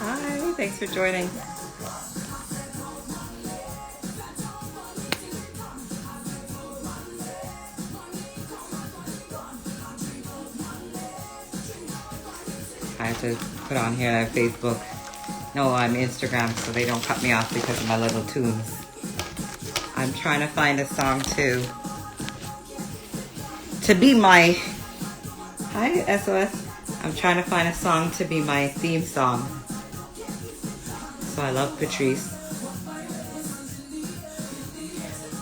Hi, thanks for joining. I have to put on here that Facebook. No, I'm Instagram, so they don't cut me off because of my little tunes. I'm trying to find a song to be my. Hi, SOS. I'm trying to find a song to be my theme song. So I love Patrice.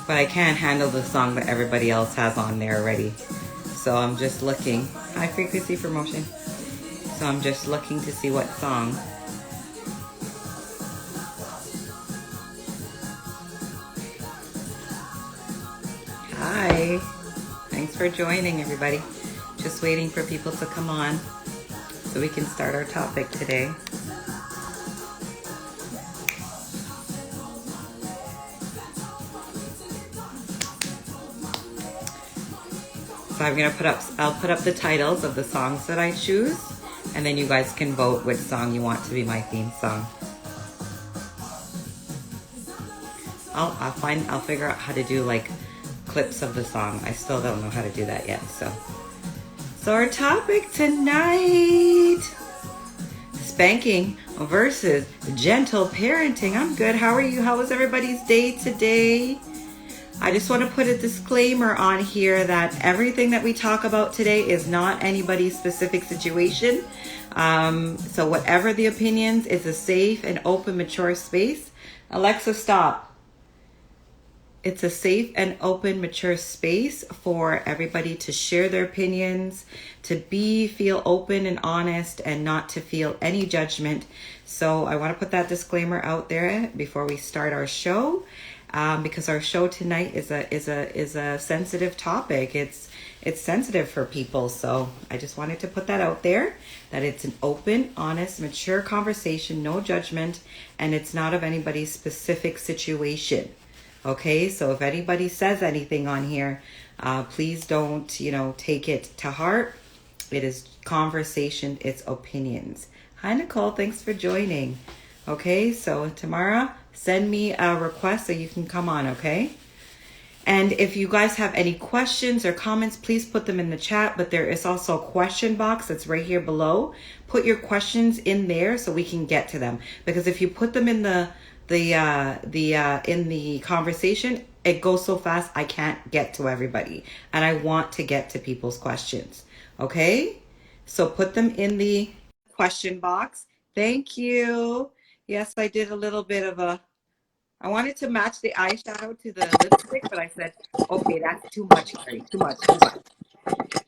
But I can't handle the song that everybody else has on there already. So I'm just looking. High frequency for motion. So I'm just looking to see what song. Hi. Thanks for joining, everybody. Just waiting for people to come on so we can start our topic today. So I'll put up the titles of the songs that I choose, and then you guys can vote which song you want to be my theme song. I'll figure out how to do like clips of the song. I still don't know how to do that yet. So our topic tonight, spanking versus gentle parenting. I'm good. How are you? How was everybody's day today? I just want to put a disclaimer on here that everything that we talk about today is not anybody's specific situation. So whatever the opinions, it's a safe and open, mature space. Alexa, stop. It's a safe and open, mature space for everybody to share their opinions, to feel open and honest, and not to feel any judgment. So I want to put that disclaimer out there before we start our show, because our show tonight is a sensitive topic. It's sensitive for people. So I just wanted to put that out there, that it's an open, honest, mature conversation, no judgment, and it's not of anybody's specific situation. Okay, so if anybody says anything on here, please don't, take it to heart. It is conversation, it's opinions. Hi, Nicole, thanks for joining. Okay, so Tamara, send me a request so you can come on, okay? And if you guys have any questions or comments, please put them in the chat, but there is also a question box that's right here below. Put your questions in there so we can get to them. Because if you put them in the conversation, it goes so fast I can't get to everybody, and I want to get to people's questions. Okay, so put them in the question box. Thank you. Yes, I did a little bit of I wanted to match the eyeshadow to the lipstick, but I said, okay, that's too much, Kerry, too much.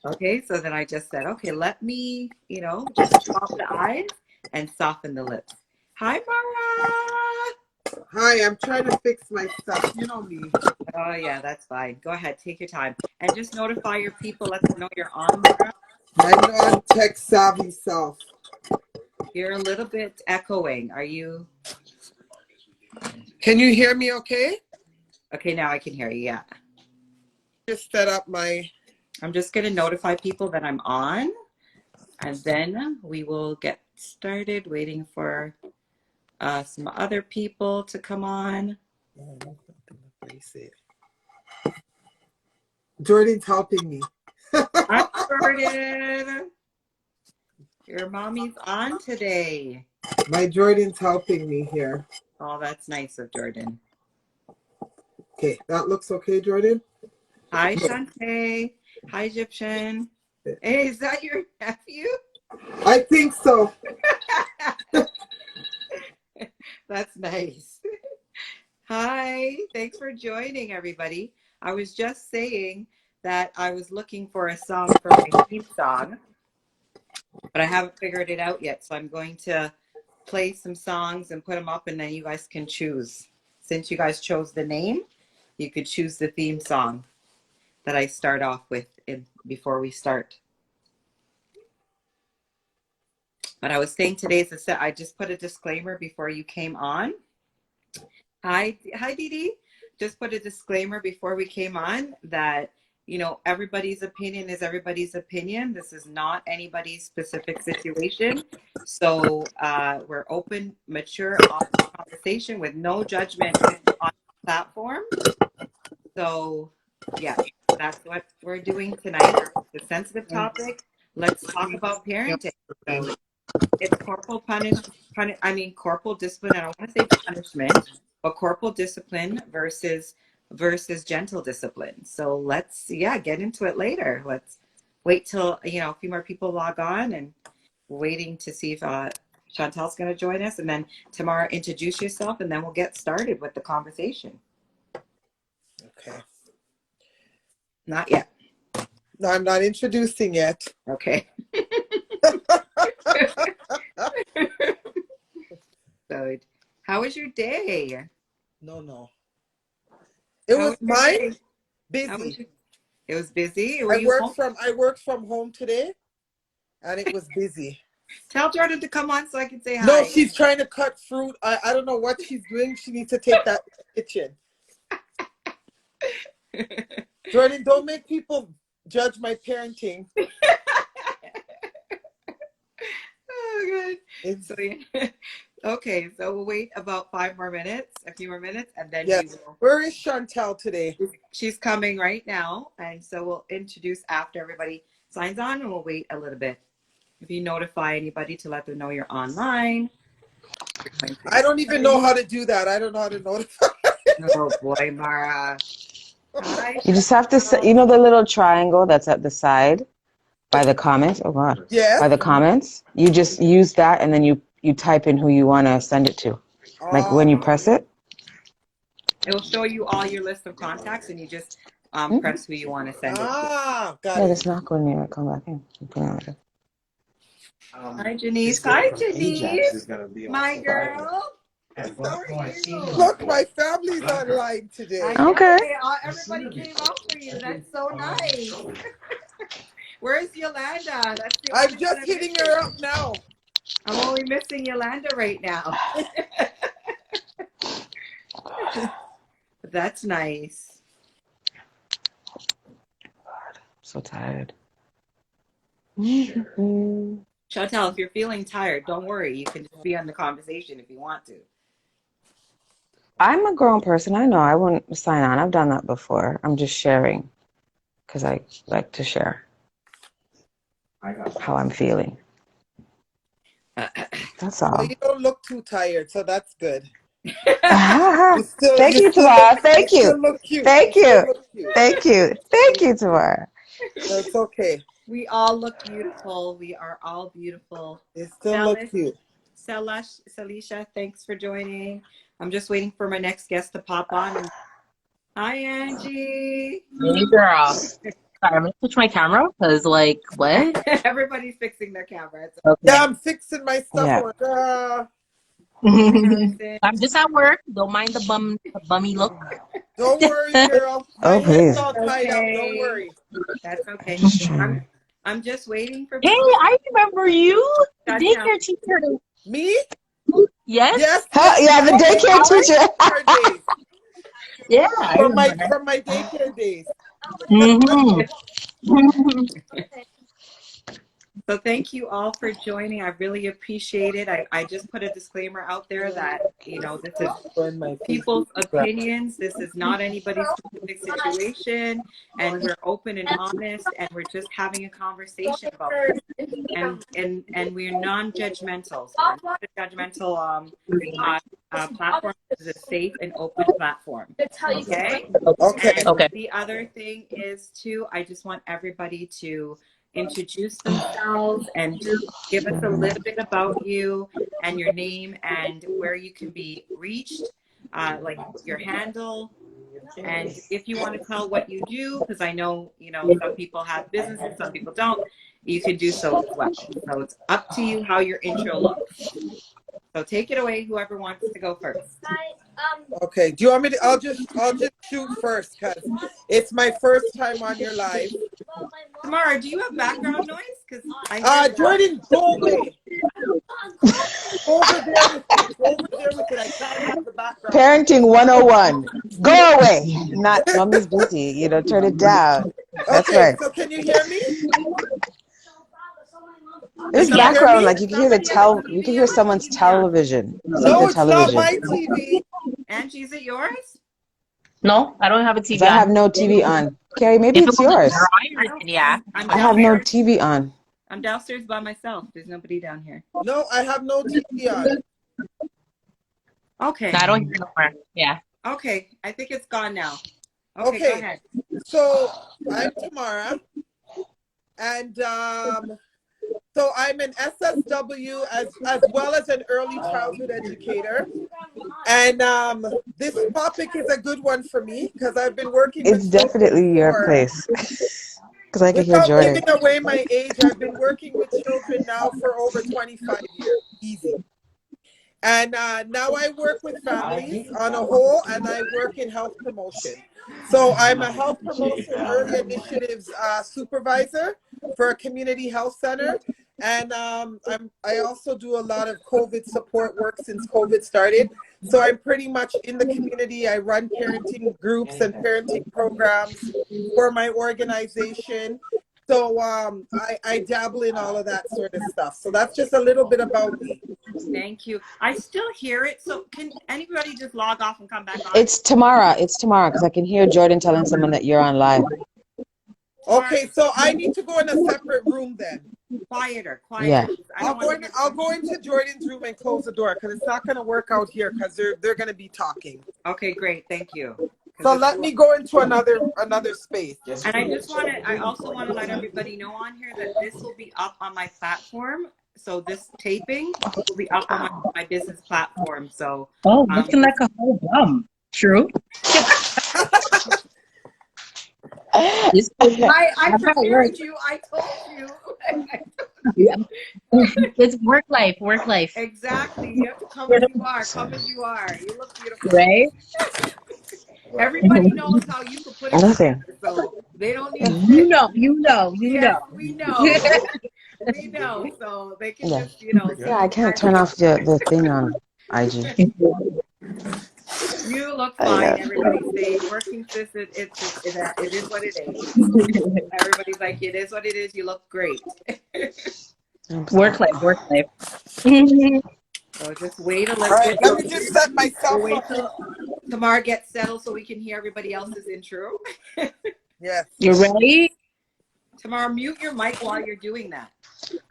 Okay, so then I just said, okay, let me just pop the eyes and soften the lips. Hi, Mara. Hi, I'm trying to fix my stuff. You know me. Oh, yeah, that's fine. Go ahead. Take your time. And just notify your people. Let them know you're on, Mara. My non-tech savvy self. You're a little bit echoing. Are you? Can you hear me okay? Okay, now I can hear you, yeah. Just set up my... I'm just going to notify people that I'm on, and then we will get started waiting for some other people to come on. Jordan's helping me. Hi, Jordan. Your mommy's on today. My Jordan's helping me here. Oh, that's nice of Jordan. Okay, that looks okay, Jordan? Hi, Shante. Hi, Egyptian. Hey, is that your nephew? I think so. That's nice. Hi, thanks for joining, everybody. I was just saying that I was looking for a song for my theme song, but I haven't figured it out yet. So I'm going to play some songs and put them up, and then you guys can choose. Since you guys chose the name, you could choose the theme song that I start off with before we start. But I was saying today's I just put a disclaimer before you came on. Hi, Didi. Just put a disclaimer before we came on that, everybody's opinion is everybody's opinion. This is not anybody's specific situation. So we're open, mature, honest conversation with no judgment on the platform. So yeah, that's what we're doing tonight. The sensitive topic. Let's talk about parenting. It's corporal corporal discipline. I don't want to say punishment, but corporal discipline versus gentle discipline. So let's get into it later. Let's wait till a few more people log on, and we're waiting to see if Chantal's going to join us, and then Tamara, introduce yourself, and then we'll get started with the conversation. Okay. Not yet. No, I'm not introducing yet. Okay. So, how was your day? No. It was mine. Busy. It was busy. I worked from home today, and it was busy. Tell Jordan to come on so I can say hi. No, she's trying to cut fruit. I don't know what she's doing. She needs to take that to the kitchen. Jordan, don't make people judge my parenting. Oh, good. So, okay, so we'll wait about a few more minutes, and then yes. Where is Chantal today? She's coming right now, and so we'll introduce after everybody signs on, and we'll wait a little bit. If you notify anybody to let them know you're online. I don't even know how to do that. I don't know how to notify. Oh boy, Mara. Hi, you just have to, the little triangle that's at the side by the comments. Oh God. Yes. By the comments, you just use that, and then you type in who you want to send it to. Like when you press it, it'll show you all your list of contacts, and you just press who you want to send it to. Got yeah, it. just knock when you come back in. Hi, Janice. Hi, Janice. My girl. Look, my family's online today. Okay. Everybody came out for you. That's so nice. Where's Yolanda? I'm just hitting her up now. I'm only missing Yolanda right now. That's nice. I'm so tired. Chantal, if you're feeling tired, don't worry. You can just be on the conversation if you want to. I'm a grown person. I know. I wouldn't sign on. I've done that before. I'm just sharing because I like to share how I'm feeling. That's all. Well, you don't look too tired, so that's good. Thank you, Tamara. Thank you. Thank you, Tamara. That's okay. We all look beautiful. We are all beautiful. They still look cute. Salisha, thanks for joining. I'm just waiting for my next guest to pop on. Hi, Angie. Hey, girl. Sorry, I'm going to switch my camera because, what? Everybody's fixing their cameras. Okay. Yeah, I'm fixing my stuff. Yeah. I'm just at work. Don't mind the bummy look. Don't worry, girl. Oh, please. All tied up. Don't worry. That's okay. I'm just waiting for. Hey, I remember you. The daycare teacher. Me? Yes. Yeah, the daycare teacher. Yeah. From my daycare days. So thank you all for joining. I really appreciate it. I just put a disclaimer out there that, this is people's opinions. This is not anybody's specific situation. And we're open and honest, and we're just having a conversation about this. And we're non-judgmental. So we're not a judgmental platform. This is a safe and open platform. Okay? Okay. The other thing is, too, I just want everybody to introduce themselves and give us a little bit about you and your name and where you can be reached, like your handle. And if you want to tell what you do, because I know, some people have businesses, some people don't, you can do so as well. So it's up to you how your intro looks. So take it away, whoever wants to go first. Okay. Do you want me to? I'll just shoot first because it's my first time on your live. Tamara, do you have background noise? Because Jordan, go away. Over there with it. I can't have the background. Parenting 101. Go away. Mommy's busy. Turn it down. That's Okay, right. so can you hear me? You There's can Yes. hear background, me? like you can hear Somebody have a you can TV hear on? someone's TV on? television. It's like No, their it's not television. my TV. Angie, is it yours? No, I don't have a Because TV I have on. no TV on. Carrie, maybe If it it's was a yours. I dryer, don't. then yeah. I'm I have no downstairs. TV on. I'm downstairs by myself. There's nobody down here. No, I have no TV on. Okay. No, I don't hear no more. Yeah. Okay. I think it's gone now. Okay, go Okay, ahead. so I'm Tamara, and so I'm an SSW as well as an early childhood educator. And this topic is a good one for me because I've been working It's with children definitely your for, place. Because I can hear without Jordan. giving away my age, I've been working with children now for over 25 years. Easy. And now I work with families on a whole, and I work in health promotion. So I'm a health promotion early initiatives supervisor for a community health center. And I also do a lot of COVID support work since COVID started. So I'm pretty much in the community. I run parenting groups and parenting programs for my organization. So I dabble in all of that sort of stuff. So that's just a little bit about me. Thank you. I still hear it. So can anybody just log off and come back on? It's Tamara. It's Tamara because I can hear Jordan telling someone that you're on live. Okay, so I need to go in a separate room then. Quieter. Yeah. I don't want to I'll go into Jordan's room and close the door because it's not going to work out here because they're going to be talking. Okay, great. Thank you. So let me go into another space. And I also want to let everybody know on here that this will be up on my platform. So this taping will be up on my business platform. So Oh, looking like a whole bum. True. I prepared you. I told you. It's work life. Work life. Exactly. You have to come as you are. Come as you are. You look beautiful. Right? Everybody knows how you could put it Nothing. together, so they don't need Yeah. You know. Yes, we know. We know. So they can Yeah. just, you know, Yeah, I can't turn off the thing on IG. you look I fine. know. Everybody say working sis, it is what it is. Everybody's like, it is what it is. You look great. Work life. So just wait a All little right, bit. let me just set myself We'll wait up. till Tamar gets settled so we can hear everybody else's intro. Yes. You ready? Tamar, mute your mic while you're doing that.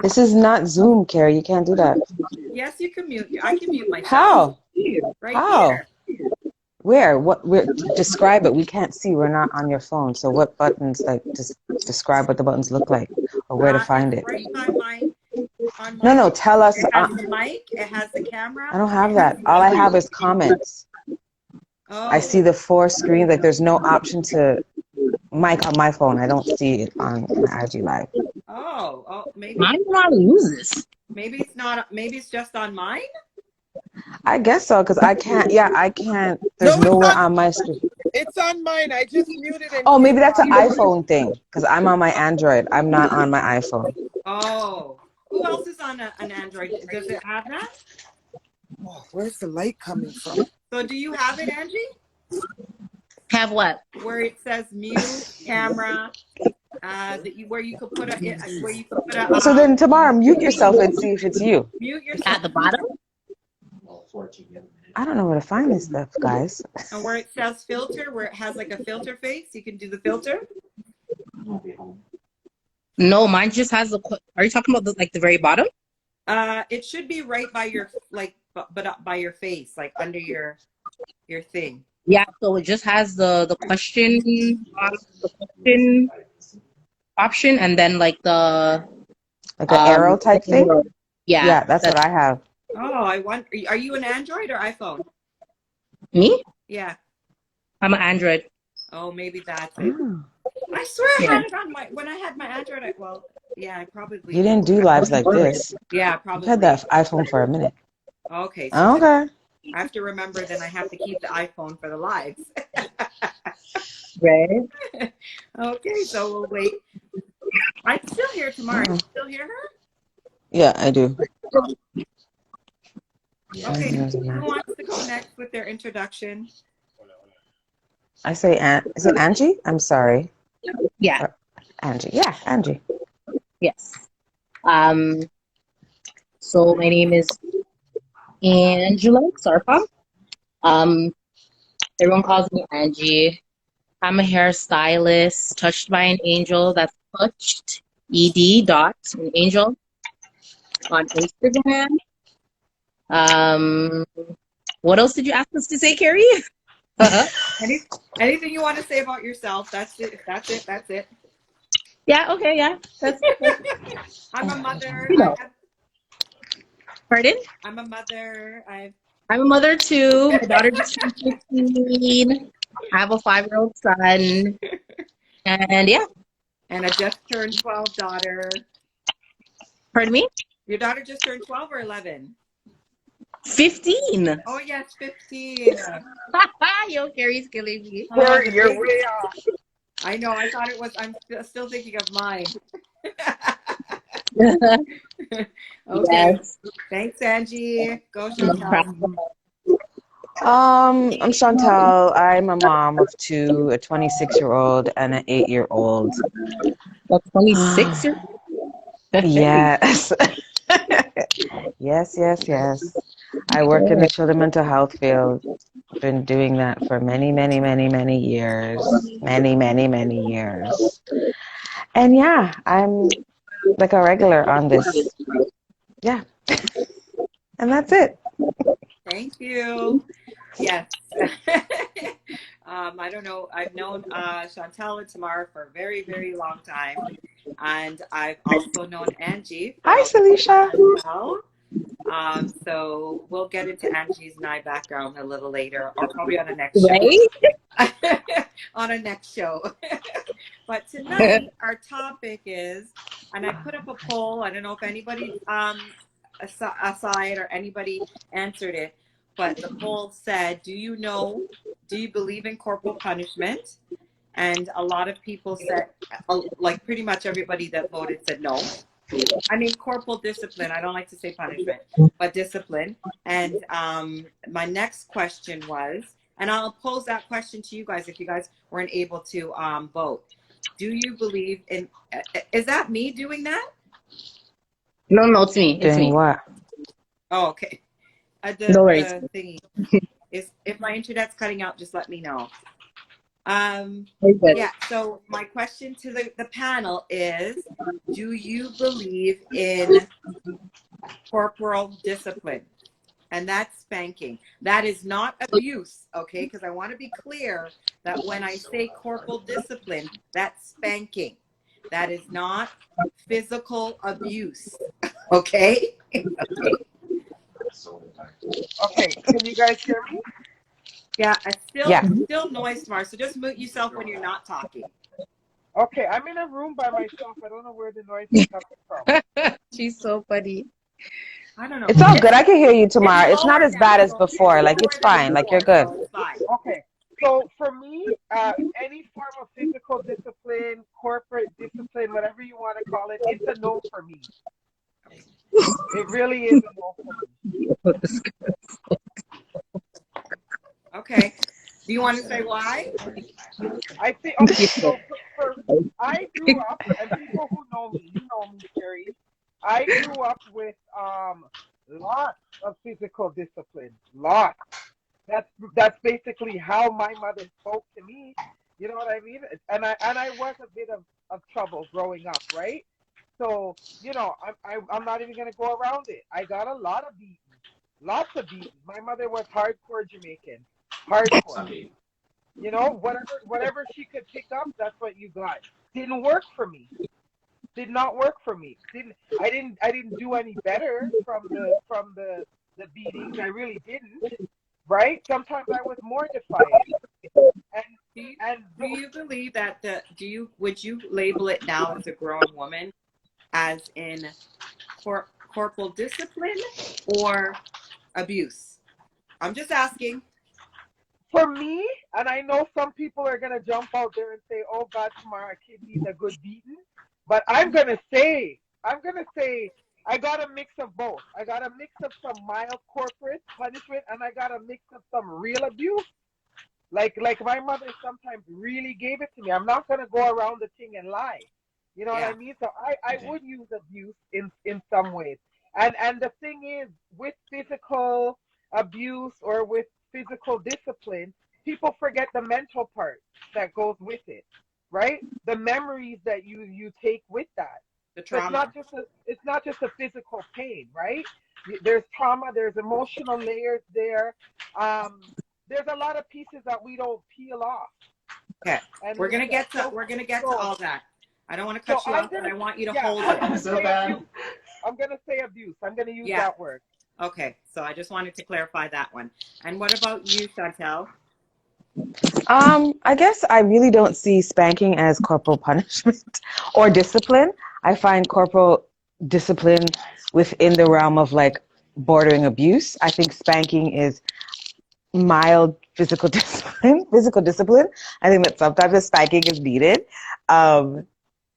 This is not Zoom, Carrie. You can't do that. Yes, you can mute. I can mute myself. How? Right How? here. Where? What? Where? Describe it. We can't see. We're not on your phone. So what buttons? Like, just describe what the buttons look like, or where to find it. Right on my. No. Tell us. It has the mic. It has the camera. I don't have that. All I have is comments. Oh. I see the 4 screens. Like, there's no option to mic on my phone. I don't see it on my IG Live. Oh, maybe. I don't know how to use this. Maybe it's not. Maybe it's just on mine. I guess so, because I can't. Yeah, I can't. There's nowhere on my screen. It's on mine. I just muted it. Oh, maybe that's an iPhone thing, because I'm on my Android. I'm not on my iPhone. Oh. Who else is on an Android? Does it have that? Oh, where's the light coming from? So do you have it, Angie? Have what? Where it says mute camera, where you could put a. So then tomorrow, mute yourself and see if it's you. Mute yourself. At the bottom? I don't know where to find this stuff, guys. And where it says filter, where it has like a filter face, you can do the filter. No, mine just has the. Are you talking about the very bottom? It should be right by your but up by your face, like under your thing. Yeah, so it just has the question option, and then like the Like an arrow type thing? Yeah, that's what I have. Oh, I want. Are you an Android or iPhone? Me? Yeah. I'm an Android. Oh, maybe that's it. Oh. I swear I had it on when I had my Android. I probably. You didn't do lives like this. Yeah, probably. You had that iPhone for a minute. Okay. So Okay. I have to remember. Then I have to keep the iPhone for the lives. Right. Okay, so we'll wait. I can still hear Tamara. Can you still hear her? Yeah, I do. Okay. Who wants to go next with their introduction? I say, is it Angie? I'm sorry. Yeah. Angie. Yeah, Angie. Yes. Um, so my name is Angela Sarpa. Um, everyone calls me Angie. I'm a hairstylist, touched by an angel. That's touched, ed an angel on Instagram. Um, what else did you ask us to say, Kerry? Any, anything you want to say about yourself? That's it. That's it. That's it. Yeah, okay, yeah. That's I'm a mother. you know. Pardon? I'm a mother. I'm a mother too. My daughter just turned 15. I have a 5-year-old son. And yeah, and a just turned 12 daughter. pardon me? Your daughter just turned 12 or 11? 15. Oh yes, 15. Yo, Kerry's killing me. Oh, the You're big. way off. I know. I thought it was. I'm still thinking of mine. Okay. Yes. Thanks, Angie. Go, No Chantal. problem. I'm Chantal. I'm a mom of two, a 26-year-old and an 8-year-old. A 26 year Yes. Yes, yes, yes. I work in the children mental health field. Been doing that for many, many, many, many years. Many, many, many years. And yeah, I'm like a regular on this. Yeah. And that's it. Thank you. Yes. I don't know. I've known Chantal and Tamara for a very, very long time. And I've also known Angie for Hi, a long Celicia. time as well. So we'll get into Angie's and I background a little later, or probably on the next show. right? On a next show. But tonight our topic is, and I put up a poll. I don't know if anybody aside or anybody answered it, but the poll said, do you believe in corporal punishment? And a lot of people said, like pretty much everybody that voted said no. I mean, corporal discipline. I don't like to say punishment, but discipline. And my next question was, and I'll pose that question to you guys if you guys weren't able to vote. Do you believe in, is that me doing that? No, it's me. It's Doing me. what? Oh, okay. No worries. The thingy is, if my internet's cutting out, just let me know. Very good. Yeah, so my question to the panel is, do you believe in corporal discipline? And that's spanking. That is not abuse, okay? Because I want to be clear that when I say corporal discipline, that's spanking. That is not physical abuse, okay? Okay, can you guys hear me? Yeah, it's Yeah. still noise tomorrow, so just mute yourself when you're not talking. Okay, I'm in a room by myself. I don't know where the noise is coming from. She's so funny. I don't know. It's all good. I can hear you tomorrow. It's not lower as bad now, as so before. Like, lower it's than fine. Like, you're before, good. so it's fine. Okay, so for me, any form of physical discipline, corporate discipline, whatever you want to call it, it's a no for me. It really is a no for me. Okay. Do you want to say why? I think, okay, so I grew up, and people who know me, you know me, Kerry. I grew up with lots of physical discipline, lots. That's basically how my mother spoke to me. You know what I mean? And I was a bit of trouble growing up, right? So I'm not even gonna go around it. I got a lot of beatings, lots of beatings. My mother was hardcore Jamaican, hardcore. You know, whatever she could pick up, that's what you got. Didn't work for me. Did not work for me. I didn't do any better from the beatings. I really didn't. Right? Sometimes I was mortified. Do you believe that would you label it now as a grown woman as in corporal discipline or abuse? I'm just asking. For me, and I know some people are gonna jump out there and say, "Oh God, tomorrow a kid needs a good beating," but I'm gonna say, I got a mix of both. I got a mix of some mild corporate punishment, and I got a mix of some real abuse. Like my mother sometimes really gave it to me. I'm not gonna go around the thing and lie. You know what Yeah. I mean? So I would use abuse in some ways. And the thing is, with physical abuse or with physical discipline, people forget the mental part that goes with it, right? The memories that you take with that. The So trauma. it's not just a physical pain, right? There's trauma, there's emotional layers there. Um, there's a lot of pieces that we don't peel off, Okay. and We're gonna get to so all that. I don't want to so cut you off, but I want you to hold I'm it. gonna say abuse. I'm gonna say abuse. I'm gonna use Yeah. that word. Okay. So I just wanted to clarify that one. And what about you, Chantel? I guess I really don't see spanking as corporal punishment or discipline. I find corporal discipline within the realm of like bordering abuse. I think spanking is mild physical discipline. Physical discipline. I think that sometimes a spanking is needed.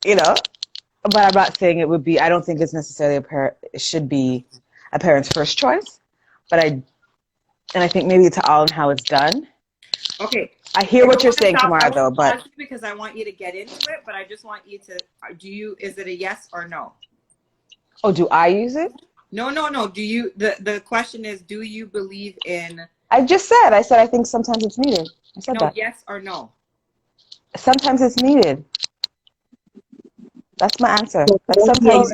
You know, but I'm not saying it would be. I don't think it's necessarily it should be a parent's first choice. But I think maybe it's all in how it's done. Okay. I hear what you're saying, I Tamara, want though, to but pause you because I want you to get into it, but I just want you to, is it a yes or no? oh, do I use it? No. The question is, do you believe in, I said I think sometimes it's needed. I said that. yes or no? Sometimes it's needed. That's my answer. Like So, sometimes,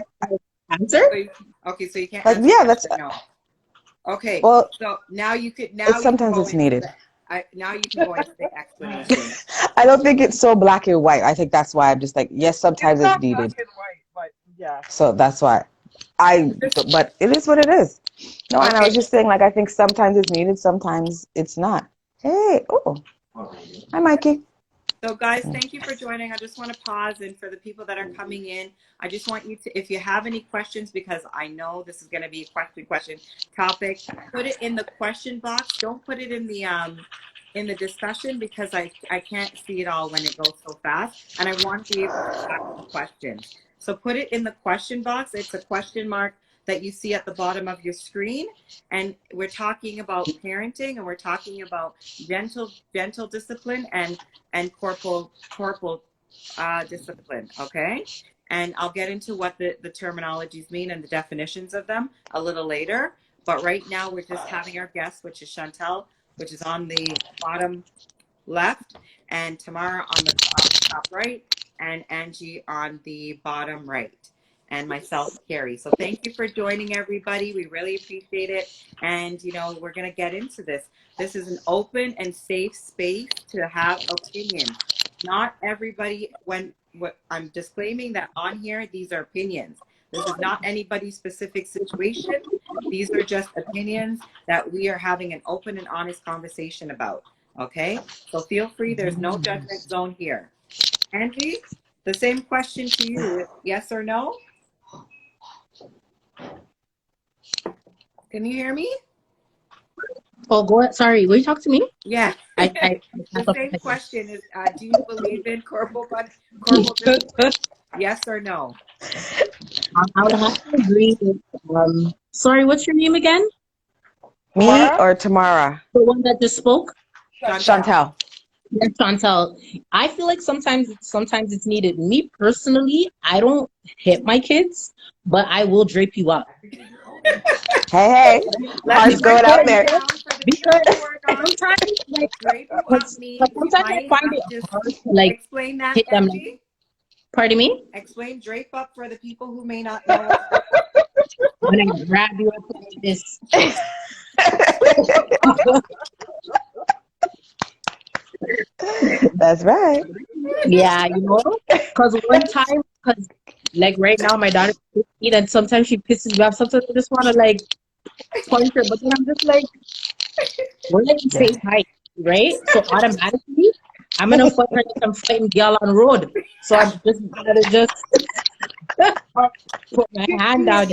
answer? Okay, so you can't like, answer yeah, yes that's, or no. Okay, well, so now you could, sometimes it's needed. now you can go into the explanation. I don't think it's so black and white. I think that's why I'm just like, yes, sometimes it's Not needed. black and white, but yeah. So that's why but it is what it is. No, and I was just saying, like, I think sometimes it's needed, sometimes it's not. Hey, oh, hi, Mikey. So guys, thank you for joining. I just want to pause, and for the people that are coming in, I just want you to, if you have any questions, because I know this is going to be a question topic, put it in the question box. Don't put it in the discussion, because I can't see it all when it goes so fast, and I want to be able to ask questions. So put it in the question box. It's a question mark that you see at the bottom of your screen, and we're talking about parenting, and we're talking about gentle discipline and corporal discipline. Okay, and I'll get into what the terminologies mean and the definitions of them a little later, but right now we're just having our guest, which is Chantel, which is on the bottom left, and Tamara on the top right, and Angie on the bottom right, and myself, Kerry. So thank you for joining, everybody. We really appreciate it. And, we're going to get into this. This is an open and safe space to have opinions. Not everybody, I'm disclaiming that on here, these are opinions. This is not anybody's specific situation. These are just opinions that we are having an open and honest conversation about. Okay? So feel free. There's no judgment zone here. Angie, the same question to you. Yes or no? Can you hear me? Oh, go ahead. Sorry, will you talk to me? Yeah. I The same question is, do you believe in corporal discipline? Yes or no? I would have to agree with, sorry, what's your name again? Me Tamara? or Tamara? The one that just spoke? Chantel. Yes, Chantel. I feel like sometimes it's needed. Me personally, I don't hit my kids, but I will drape you up. Hey, hearts going out there. Because sometimes, like, Drape you up means you sometimes I might find have it to hard to, like, explain that, hit them. Angie. Pardon me? Explain drape up for the people who may not know. When I grab you up like this. That's right. Yeah, because one time, like right now, my daughter's 15, and sometimes she pisses me off. Sometimes I just want to like punch her, but then I'm just like, we're like the same height, right? So automatically, I'm gonna fight her like I'm fighting girl on road. So I'm just gonna put my hand down,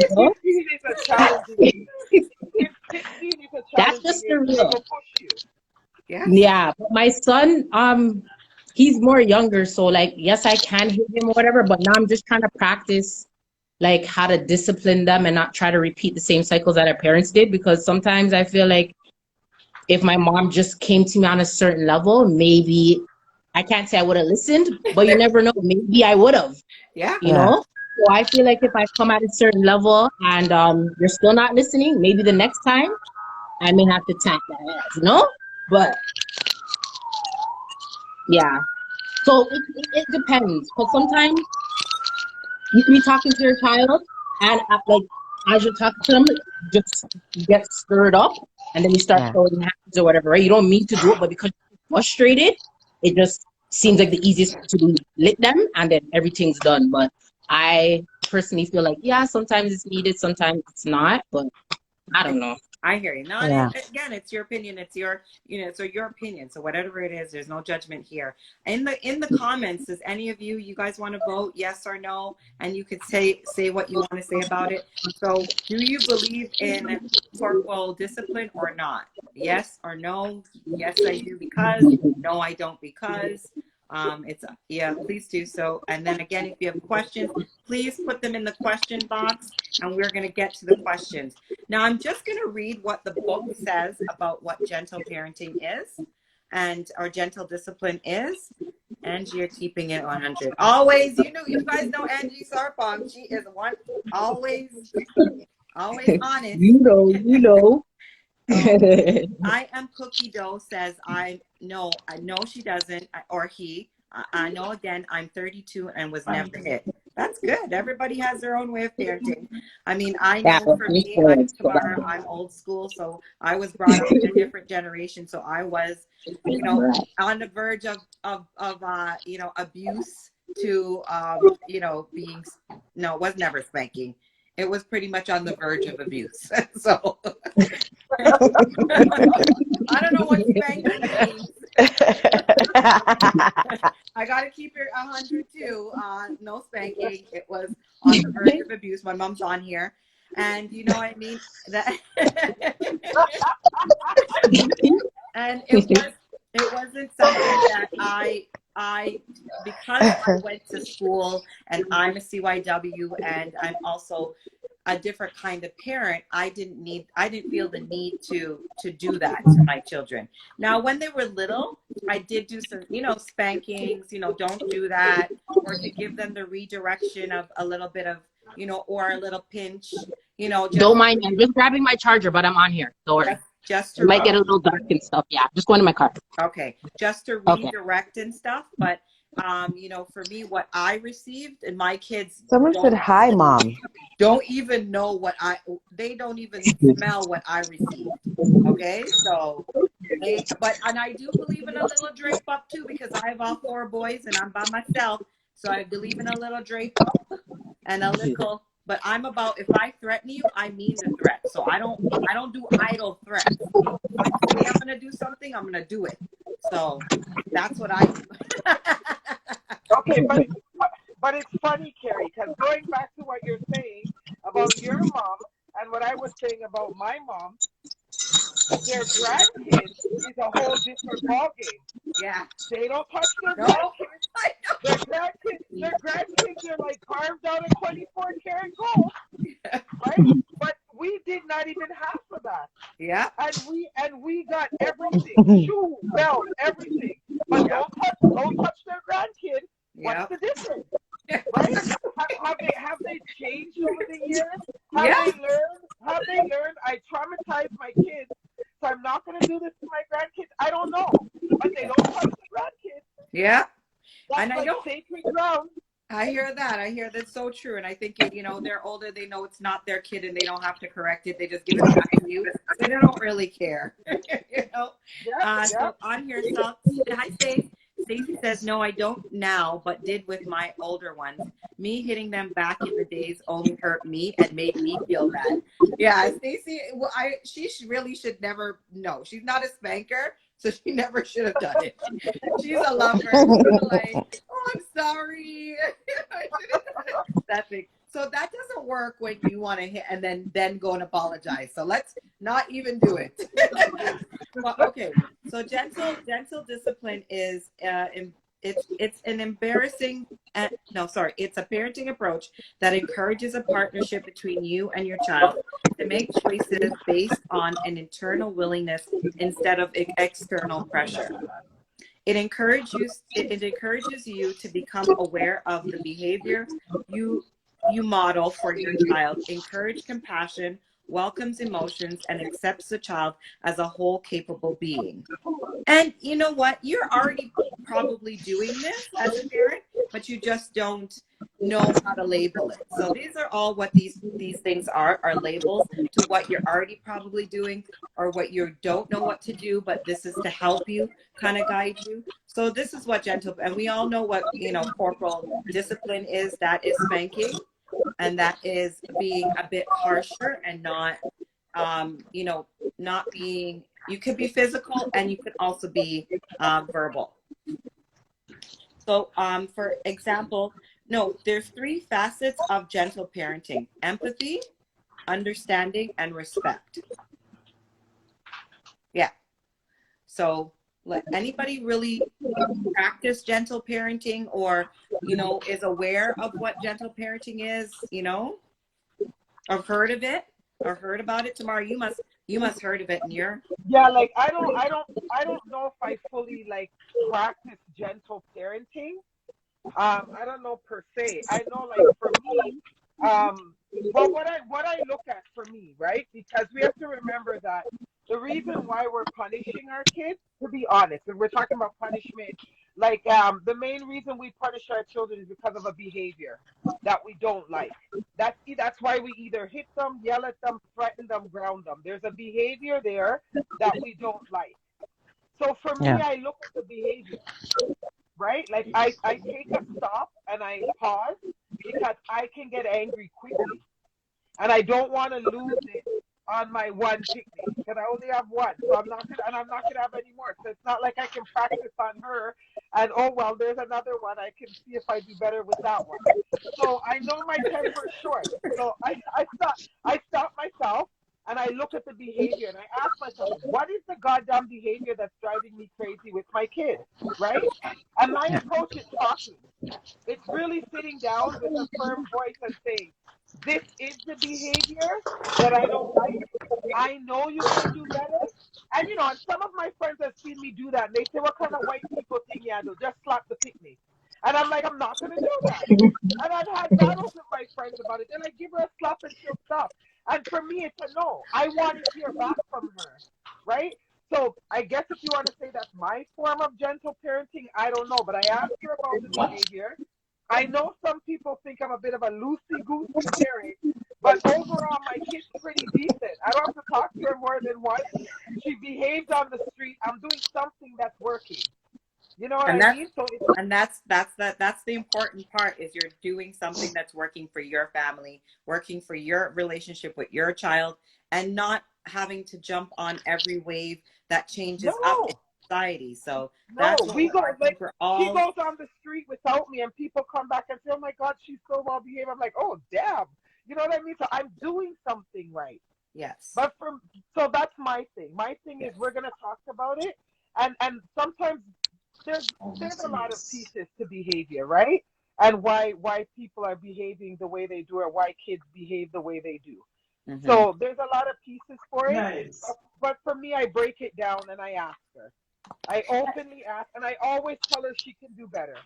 That's just the real. Yeah, but my son, he's more younger, so like, yes, I can hit him or whatever, but now I'm just trying to practice like how to discipline them and not try to repeat the same cycles that our parents did, because sometimes I feel like if my mom just came to me on a certain level, maybe I can't say I would have listened, but you never know, maybe I would have. Yeah. You know? So I feel like if I come at a certain level and you're still not listening, maybe the next time I may have to tank that ass, you know? But yeah. So it depends. Because sometimes you can be talking to your child and like as you're talking to them, just get stirred up and then you start Yeah. throwing hands or whatever, right? You don't mean to do it, but because you're frustrated, it just seems like the easiest to do, lit them and then everything's done. But I personally feel like, yeah, sometimes it's needed, sometimes it's not, but I don't know. I hear you. Not Yeah. again, it's your opinion. It's your, so your opinion. So whatever it is, there's no judgment here. In the comments, does any of you guys want to vote yes or no? And you could say what you want to say about it. So do you believe in corporal discipline or not? Yes or no? Yes, I do because. No, I don't because. Please do so. And then again, if you have questions, please put them in the question box and we're going to get to the questions. Now, I'm just going to read what the book says about what gentle parenting is and our gentle discipline is. Angie, you're keeping it 100. Always, you guys know Angie Sarpong. She is always honest. You know. I am cookie dough says I know she doesn't, or he. I know again, I'm 32 and was never hit. That's good. Everybody has their own way of parenting. I mean, I know for me, I'm old school, so I was brought up in a different generation. So I was, on the verge of abuse to, being, no, it was never spanking. It was pretty much on the verge of abuse. So I don't know what spanking means. I got to keep it 100 too. No spanking. It was on the verge of abuse. My mom's on here. And you know what I mean? That and it wasn't something that I because I went to school and I'm a CYW and I'm also a different kind of parent, I didn't feel the need to do that to my children. Now, when they were little, I did do some, spankings, don't do that, or to give them the redirection of a little bit of, or a little pinch, Don't mind me. I'm just grabbing my charger, but I'm on here. Don't worry. Just to it might get a little dark and stuff. Yeah, just going to my car. Okay, just to redirect and stuff. But for me, what I received and my kids. Someone said hi, Mom. Don't even know they don't even smell what I received. Okay, so and I do believe in a little drape up too because I have all 4 boys and I'm by myself. So I believe in a little drape up and a little. But I'm about, if I threaten you, I mean the threat. So I don't do idle threats. If I say I'm gonna do something, I'm gonna do it. So that's what I do. Okay, but it's funny, Kerry, because going back to what you're saying about your mom and what I was saying about my mom, their grandkids is a whole different ballgame. Yeah. They don't touch their grandkids. Their grandkids are like carved out of 24-karat gold, right? But we did not even half of that. Yeah. And we got everything, shoe, belt, everything. But don't touch their grandkid. What's the difference? Right? Have they changed over the years? Have they learned? I traumatized my kids, so I'm not going to do this to my grandkids. I don't know, but they don't touch the grandkids. Yeah, that's and like sacred ground. I hear that. I hear that's so true, and I think they're older. They know it's not their kid, and they don't have to correct it. They just give it back to you. They don't really care. So on here, hi, Stace. Stacy says, no, I don't now, but did with my older ones. Me hitting them back in the days only hurt me and made me feel bad. Yeah, Stacy, she really should never, no, she's not a spanker, so she never should have done it. She's a lover. She's like, oh, I'm sorry. That thing. So that doesn't work when you want to hit and then go and apologize. So let's not even do it. Well, okay. So gentle discipline is it's an embarrassing it's a parenting approach that encourages a partnership between you and your child to make choices based on an internal willingness instead of external pressure. It encourages you to become aware of the behavior you model for your child, encourage compassion, welcomes emotions, and accepts the child as a whole capable being. And you know what? You're already probably doing this as a parent, but you just don't know how to label it. So these are all what these things are labels to what you're already probably doing or what you don't know what to do, but this is to help you, kind of guide you. So this is what gentle, and we all know what, corporal discipline is. That is spanking, and that is being a bit harsher and not, not being, you could be physical and you could also be verbal. So for example, no, there's 3 facets of gentle parenting: empathy, understanding, and respect. Yeah. So let anybody really practice gentle parenting or, is aware of what gentle parenting is, or heard of it or heard about it. Tomorrow, you must heard of it in your. Yeah, like I don't know if I fully like practice gentle parenting. I don't know per se. I know, like, for me, well, what I look at for me, right? Because we have to remember that the reason why we're punishing our kids, to be honest, and we're talking about punishment, like, the main reason we punish our children is because of a behavior that we don't like. That's why we either hit them, yell at them, threaten them, ground them. There's a behavior there that we don't like. So for me, Yeah. I look at the behavior, right? Like, I take a stop and I pause because I can get angry quickly. And I don't want to lose it on my one picnic because I only have one. So I'm not gonna have any more. So it's not like I can practice on her and, oh well, there's another one. I can see if I do better with that one. So I know my temper's short. So I stop myself and I look at the behavior and I ask myself, what is the goddamn behavior that's driving me crazy with my kid? Right? And my approach is talking. It's really sitting down with a firm voice and saying, this is the behavior that I don't like. I know you can do better. And, and some of my friends have seen me do that. And they say, what kind of white people thing you do? Just slap the picnic. And I'm like, I'm not going to do that. And I've had battles with my friends about it. They're like, give her a slap and she'll stop. And for me, it's a no. I want to hear back from her, right? So I guess if you want to say that's my form of gentle parenting, I don't know. But I ask her about the behavior. I know some people think I'm a bit of a loosey-goosey parent, but overall, my kid's pretty decent. I don't have to talk to her more than once. She behaves on the street. I'm doing something that's working. You know what I mean? So that's the important part, is you're doing something that's working for your family, working for your relationship with your child, and not having to jump on every wave that changes up in society. So that's what we go, like, we're all. She goes on the street without me, and people come back and say, "Oh my God, she's so well behaved." I'm like, "Oh damn," you know what I mean? So I'm doing something right. Yes. But so that's my thing. My thing is we're gonna talk about it, and sometimes there's a lot of pieces to behavior, right? And why people are behaving the way they do, or why kids behave the way they do. Mm-hmm. So there's a lot of pieces for it. Nice. But for me, I break it down and I ask her. I openly ask, and I always tell her she can do better.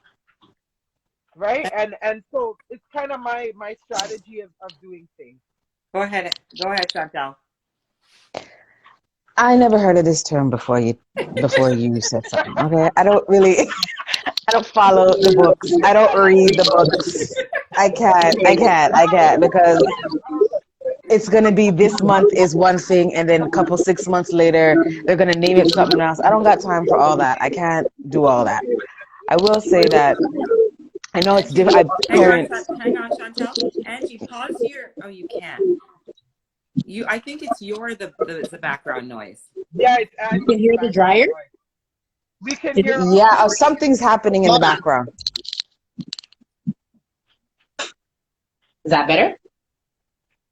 Right? And so it's kind of my strategy of doing things. Go ahead, Chantal. I never heard of this term before you said something. Okay, I don't follow the books. I don't read the books. I can't because it's gonna be this month is one thing, and then a couple 6 months later they're gonna name it something else. I don't got time for all that. I can't do all that. I will say that I know it's different. Hang on, Chantal. Angie, pause your. Oh, you can't. I think it's the background noise. Yeah, it's Angie. You can hear the dryer. We can hear. Yeah, something's happening in the background. Is that better?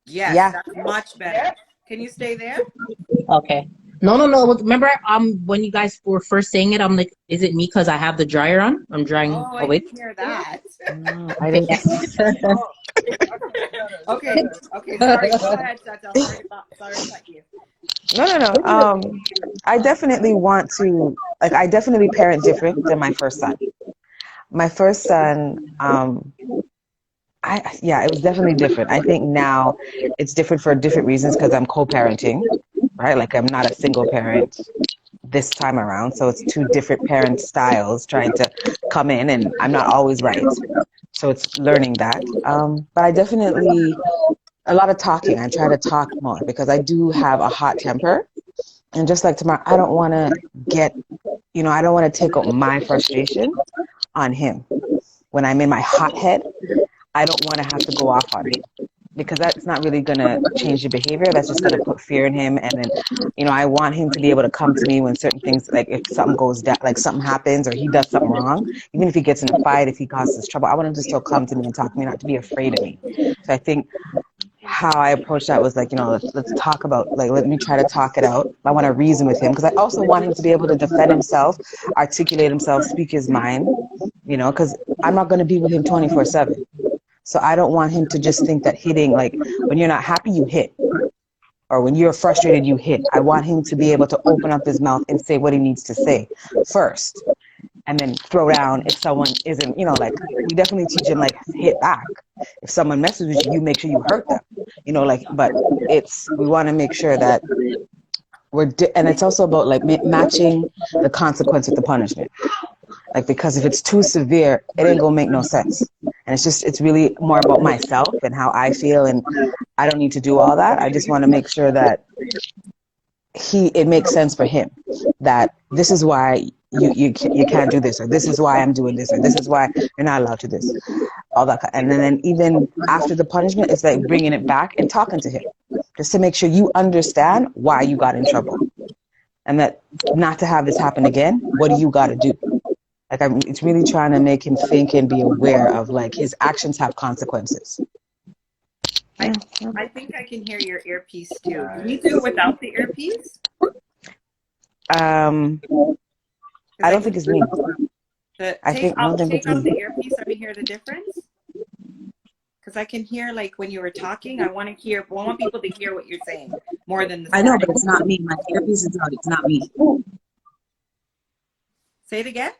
Yes, yeah. That's much better. Yeah. Can you stay there? Okay. No. Remember, when you guys were first saying it, I'm like, is it me because I have the dryer on? I'm drying away. I didn't hear that. No, I didn't. Okay. Sorry. Go ahead, Chantal. Sorry to cut you. No. I definitely want to like I definitely parent different than my first son. My first son, it was definitely different. I think now it's different for different reasons because I'm co-parenting, right? Like I'm not a single parent this time around, so it's two different parent styles trying to come in, and I'm not always right. So it's learning that. But I definitely a lot of talking. I try to talk more because I do have a hot temper, and just like tomorrow, I don't want to I don't want to take out my frustration on him when I'm in my hot head. I don't want to have to go off on him because that's not really going to change the behavior. That's just going to put fear in him. And then, I want him to be able to come to me when certain things, like if something goes down, like something happens or he does something wrong, even if he gets in a fight, if he causes trouble, I want him to still come to me and talk to me, not to be afraid of me. So I think how I approached that was like, let's talk about, like, let me try to talk it out. I want to reason with him because I also want him to be able to defend himself, articulate himself, speak his mind, because I'm not going to be with him 24/7. So I don't want him to just think that hitting, like when you're not happy, you hit. Or when you're frustrated, you hit. I want him to be able to open up his mouth and say what he needs to say first. And then throw down if someone isn't, like we definitely teach him like hit back. If someone messes with you, you make sure you hurt them. But we want to make sure that and it's also about like matching the consequence with the punishment. Like, because if it's too severe, it ain't gonna make no sense. And it's really more about myself and how I feel, and I don't need to do all that. I just want to make sure that it makes sense for him that this is why you can't do this, or this is why I'm doing this, or this is why you're not allowed to this, all that. And then even after the punishment, it's like bringing it back and talking to him just to make sure you understand why you got in trouble, and that not to have this happen again. What do you got to do? Like it's really trying to make him think and be aware of like his actions have consequences. I think I can hear your earpiece too. Can you do it without the earpiece? I don't think it's me. Take out the earpiece. Let me hear the difference. Because I can hear like when you were talking. I want people to hear what you're saying more than the sound. I know, but it's not me. My earpiece is out. It's not me. Say it again.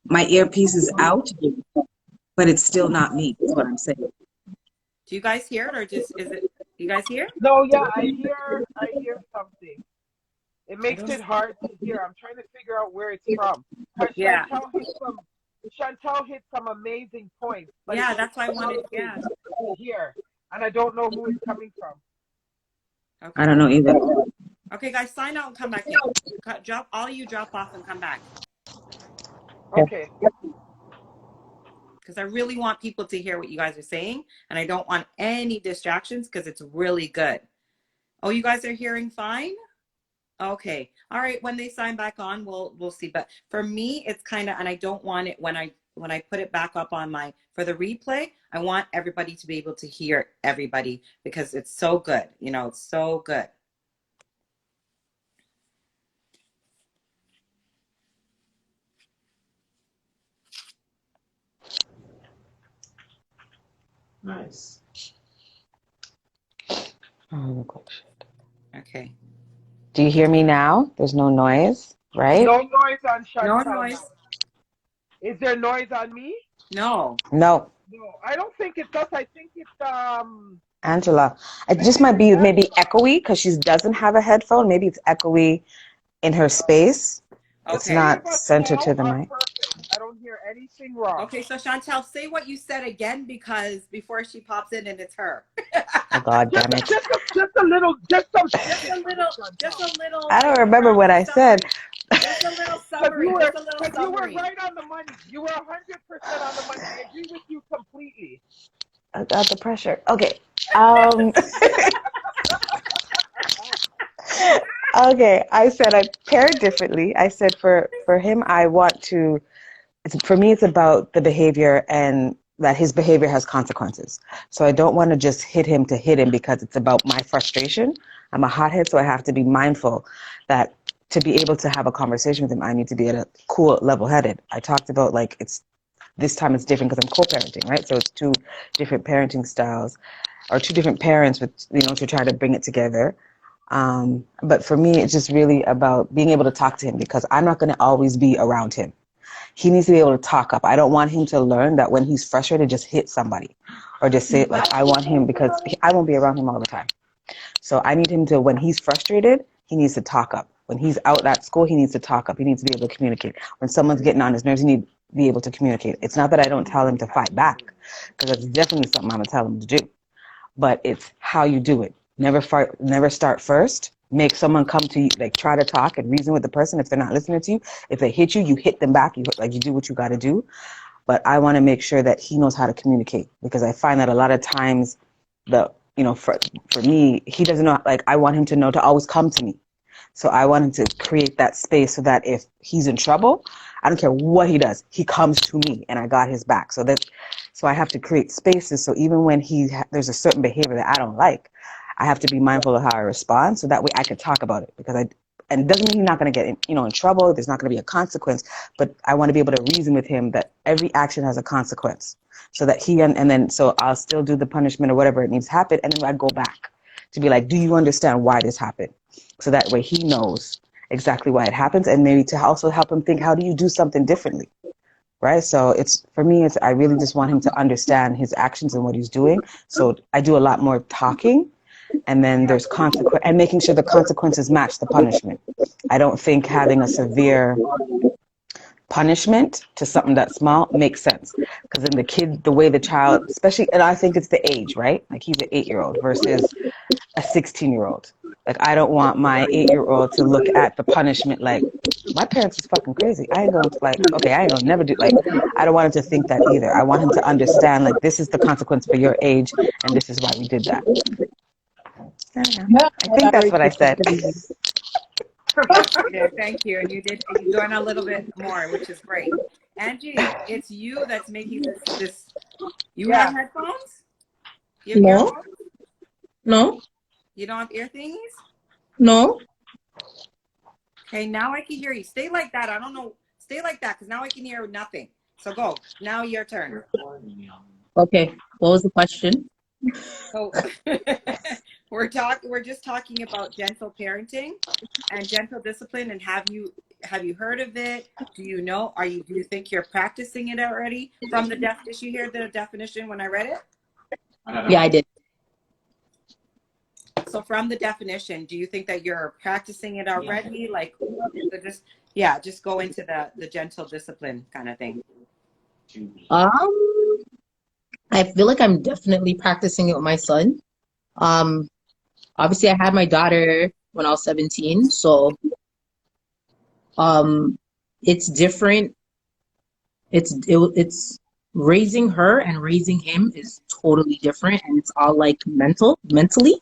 My earpiece is out, but it's still not me. Is what I'm saying. Do you guys hear it, or is it? You guys hear? No, yeah, I hear something. It makes it hard to hear. I'm trying to figure out where it's from. Yeah. Chantal hit some amazing points. But yeah, that's why I wanted. Yeah. To hear, and I don't know who it's coming from. Okay. I don't know either. Okay, guys, sign out and come back in. Drop off and come back. Okay. Because I really want people to hear what you guys are saying, and I don't want any distractions because it's really good. Oh, you guys are hearing fine? Okay. All right. When they sign back on, we'll see. But for me, it's kind of, and I don't want it when I put it back up on for the replay, I want everybody to be able to hear everybody because it's so good. It's so good. Nice. Okay. Do you hear me now? There's no noise, right? No noise on Chantal. No noise. Is there noise on me? No. No. No, I don't think it's us. I think it's Angela. It just might be maybe echoey because she doesn't have a headphone. Maybe it's echoey in her space. Okay. It's not centered to the mic. I don't hear anything wrong. Okay, so Chantal, say what you said again because before she pops in and it's her. Oh God damn it! Just a little. I don't remember what I said. Just a little summary. You were right on the money. You were 100% on the money. I agree with you completely. I got the pressure. Okay. Okay. I said I parent differently. I said for him, I want to. For me, it's about the behavior and that his behavior has consequences. So I don't want to just hit him because it's about my frustration. I'm a hothead, so I have to be mindful that to be able to have a conversation with him, I need to be at a cool, level-headed. I talked about like this time it's different because I'm co-parenting, right? So it's two different parenting styles, or two different parents with to try to bring it together. But for me, it's just really about being able to talk to him because I'm not going to always be around him. He needs to be able to talk up. I don't want him to learn that when he's frustrated, just hit somebody or just say, like, I want him because I won't be around him all the time. So I need him to, when he's frustrated, he needs to talk up. When he's out at school, he needs to talk up. He needs to be able to communicate. When someone's getting on his nerves, he needs to be able to communicate. It's not that I don't tell him to fight back, because that's definitely something I'm going to tell him to do. But it's how you do it. Never start first. Make someone come to you, like try to talk and reason with the person. If they're not listening to you, if they hit you, you hit them back. You do what you got to do. But I want to make sure that he knows how to communicate, because I find that a lot of times for me, he doesn't know, like I want him to know to always come to me. So I want him to create that space so that if he's in trouble, I don't care what he does, he comes to me and I got his back. So I have to create spaces. So even when there's a certain behavior that I don't like, I have to be mindful of how I respond, so that way I can talk about it. And it doesn't mean he's not going to get in trouble. There's not going to be a consequence, but I want to be able to reason with him that every action has a consequence, so that so I'll still do the punishment or whatever it needs to happen, and then I go back to be like, do you understand why this happened? So that way he knows exactly why it happens, and maybe to also help him think, how do you do something differently? Right? So for me, I really just want him to understand his actions and what he's doing. So I do a lot more talking, and then there's consequence, and making sure the consequences match the punishment. I don't think having a severe punishment to something that's small makes sense, because then the way the child, especially, and I think it's the age, right? Like he's an 8-year-old versus a 16-year-old. Like I don't want my 8-year-old to look at the punishment like, my parents is fucking crazy. I ain't going to I ain't gonna never do, I don't want him to think that either. I want him to understand, like, this is the consequence for your age, and this is why we did that. I don't know. I think that's what I said. Yes, you did. Thank you. And you're doing a little bit more, which is great. Angie, it's you that's making this. You have headphones? You have No. earphones? No. You don't have ear thingies? No. Okay, now I can hear you. Stay like that. I don't know. Stay like that, because now I can hear nothing. So go. Now your turn. Okay. What was the question? So we're just talking about gentle parenting and gentle discipline. And have you heard of it? Do you know? Do you think you're practicing it already? From the did you hear the definition when I read it? Yeah, I did. So from the definition, do you think that you're practicing it already? Like, just go into the gentle discipline kind of thing. I feel like I'm definitely practicing it with my son. Obviously I had my daughter when I was 17, so it's different. It's raising her and raising him is totally different, and it's all like mentally.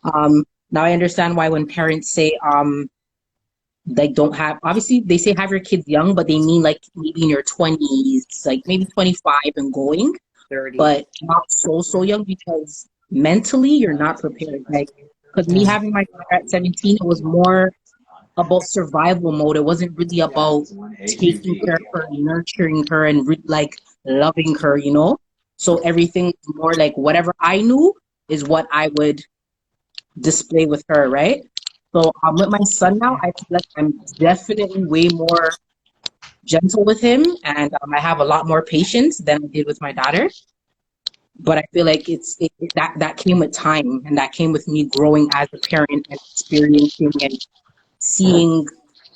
Now I understand why when parents say like don't have, obviously they say have your kids young, but they mean like maybe in your 20s, like maybe 25 and going, 30. but not so young, because mentally you're not prepared. Like, because me having my daughter at 17, it was more about survival mode. It wasn't really about taking care of her, nurturing her, and like loving her, So everything was more like whatever I knew is what I would display with her, right? So with my son now, I feel like I'm definitely way more gentle with him, and I have a lot more patience than I did with my daughter. But I feel like that came with time, and that came with me growing as a parent and experiencing and seeing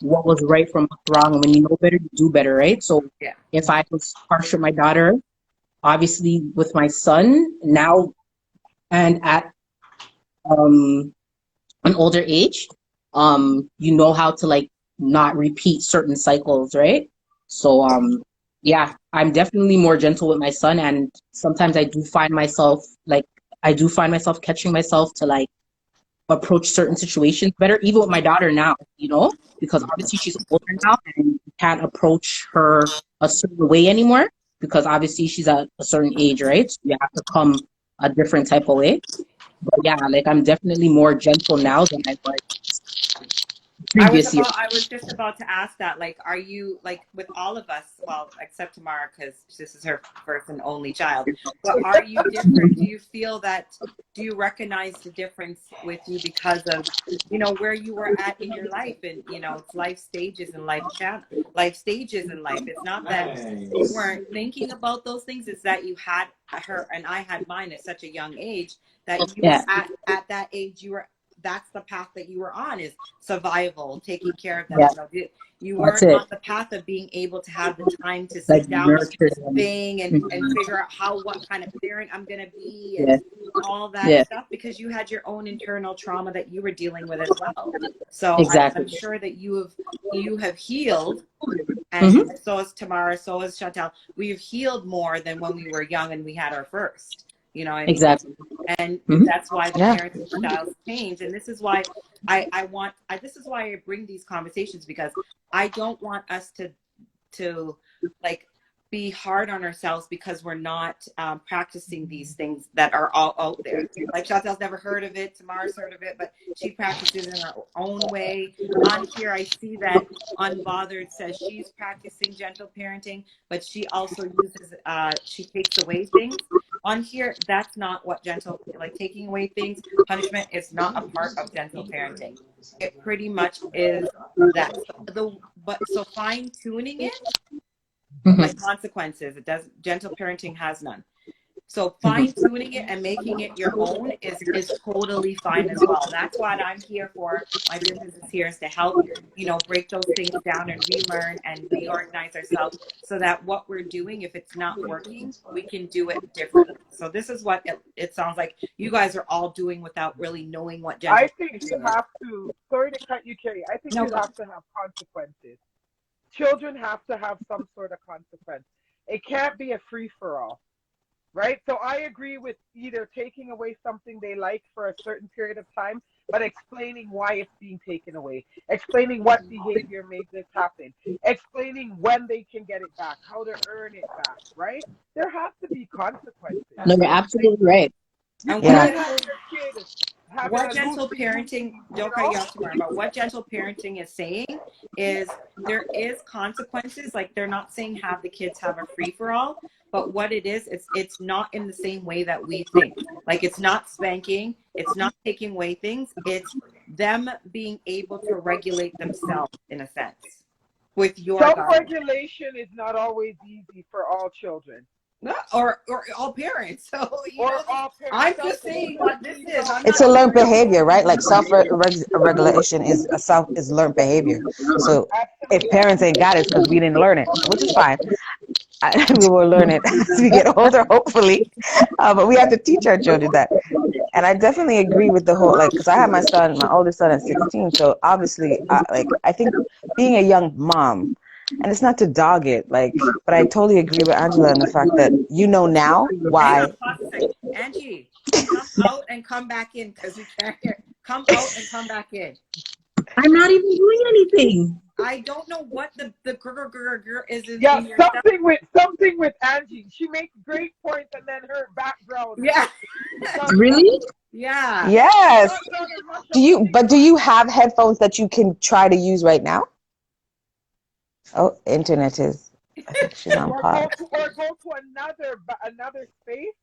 what was right from what's wrong. And when you know better, you do better, right? So if I was harsh with my daughter, obviously with my son now and at an older age, you know how to like not repeat certain cycles, right? So yeah, I'm definitely more gentle with my son, and sometimes I do find myself catching myself to like approach certain situations better, even with my daughter now, because obviously she's older now and you can't approach her a certain way anymore, because obviously she's at a certain age, right? So you have to come a different type of way. But yeah, like I'm definitely more gentle now than I was previous year. I was just about to ask that. Like, are you like with all of us? Well, except Tamara, because this is her first and only child. But are you different? Do you feel that? Do you recognize the difference with you because of, you know, where you were at in your life, and you know, it's life stages and life stages in life. It's not that you weren't thinking about those things. It's that you had her and I had mine at such a young age that you were at that age. You were, that's the path that you were on, is survival, taking care of them. Yeah. You know, you That's weren't it. on the path of being able to have the time to Like sit down and nurture them. thing and figure out what kind of parent I'm going to be and Yeah. all that Yeah. stuff, because you had your own internal trauma that you were dealing with as well. So Exactly. I'm sure that you have healed, and Mm-hmm. so is Tamara, so is Chantal. We've healed more than when we were young and we had our first. You know what I mean? Exactly. And Mm-hmm. that's why the parenting styles change. And this is why this is why I bring these conversations, because I don't want us to like be hard on ourselves because we're not practicing these things that are all out there. Like Chantal's never heard of it, Tamara's heard of it, but she practices in her own way. On here, I see that Unbothered says she's practicing gentle parenting, but she also uses, she takes away things. On here, that's not what gentle, like taking away things, punishment is not a part of gentle parenting. It pretty much is that. So fine tuning it, like consequences, it does, gentle parenting has none. So fine tuning it and making it your own is totally fine as well. That's what I'm here for. My business is here, is to help, you know, break those things down and relearn and reorganize ourselves so that what we're doing, if it's not working, we can do it differently. So this is what it sounds like you guys are all doing without really knowing what gentle I think you have to, sorry to cut you, Kerry, I think you have to have consequences. Children have to have some sort of consequence. It can't be a free-for-all. Right? So I agree with either taking away something they like for a certain period of time, but explaining why it's being taken away, explaining what behavior made this happen, explaining when they can get it back, how to earn it back, right? There has to be consequences. No, you're absolutely right. And You can't have your kid having what a gentle loosey parenting, goosey, don't cut you off tomorrow, but what gentle parenting is saying is there is consequences. Like, they're not saying have the kids have a free-for-all, but what it is, it's not in the same way that we think. Like, it's not spanking, it's not taking away things, it's them being able to regulate themselves in a sense with your guidance. Self-regulation is not always easy for all children. Or all parents. So Or all parents. I'm just saying what this is. It's a learned behavior, right? Like self-regulation is learned behavior. So if parents ain't got it, because we didn't learn it, which is fine. We will learn it as we get older, hopefully. But we have to teach our children that. And I definitely agree with the whole, like, because I have my oldest son at 16. So obviously, I think being a young mom, and it's not to dog it, like, but I totally agree with Angela in the fact that you know now why. Hang on, pause a second. Angie, come out and come back in, because we can't hear. Come out and come back in. I'm not even doing anything. I don't know what the grr is in, yeah, in your something with Angie. She makes great points, and then her background. Yeah. Really? Yeah. Yes. Do you have headphones that you can try to use right now? Oh, internet is. I think she's on pause. Or go to another space.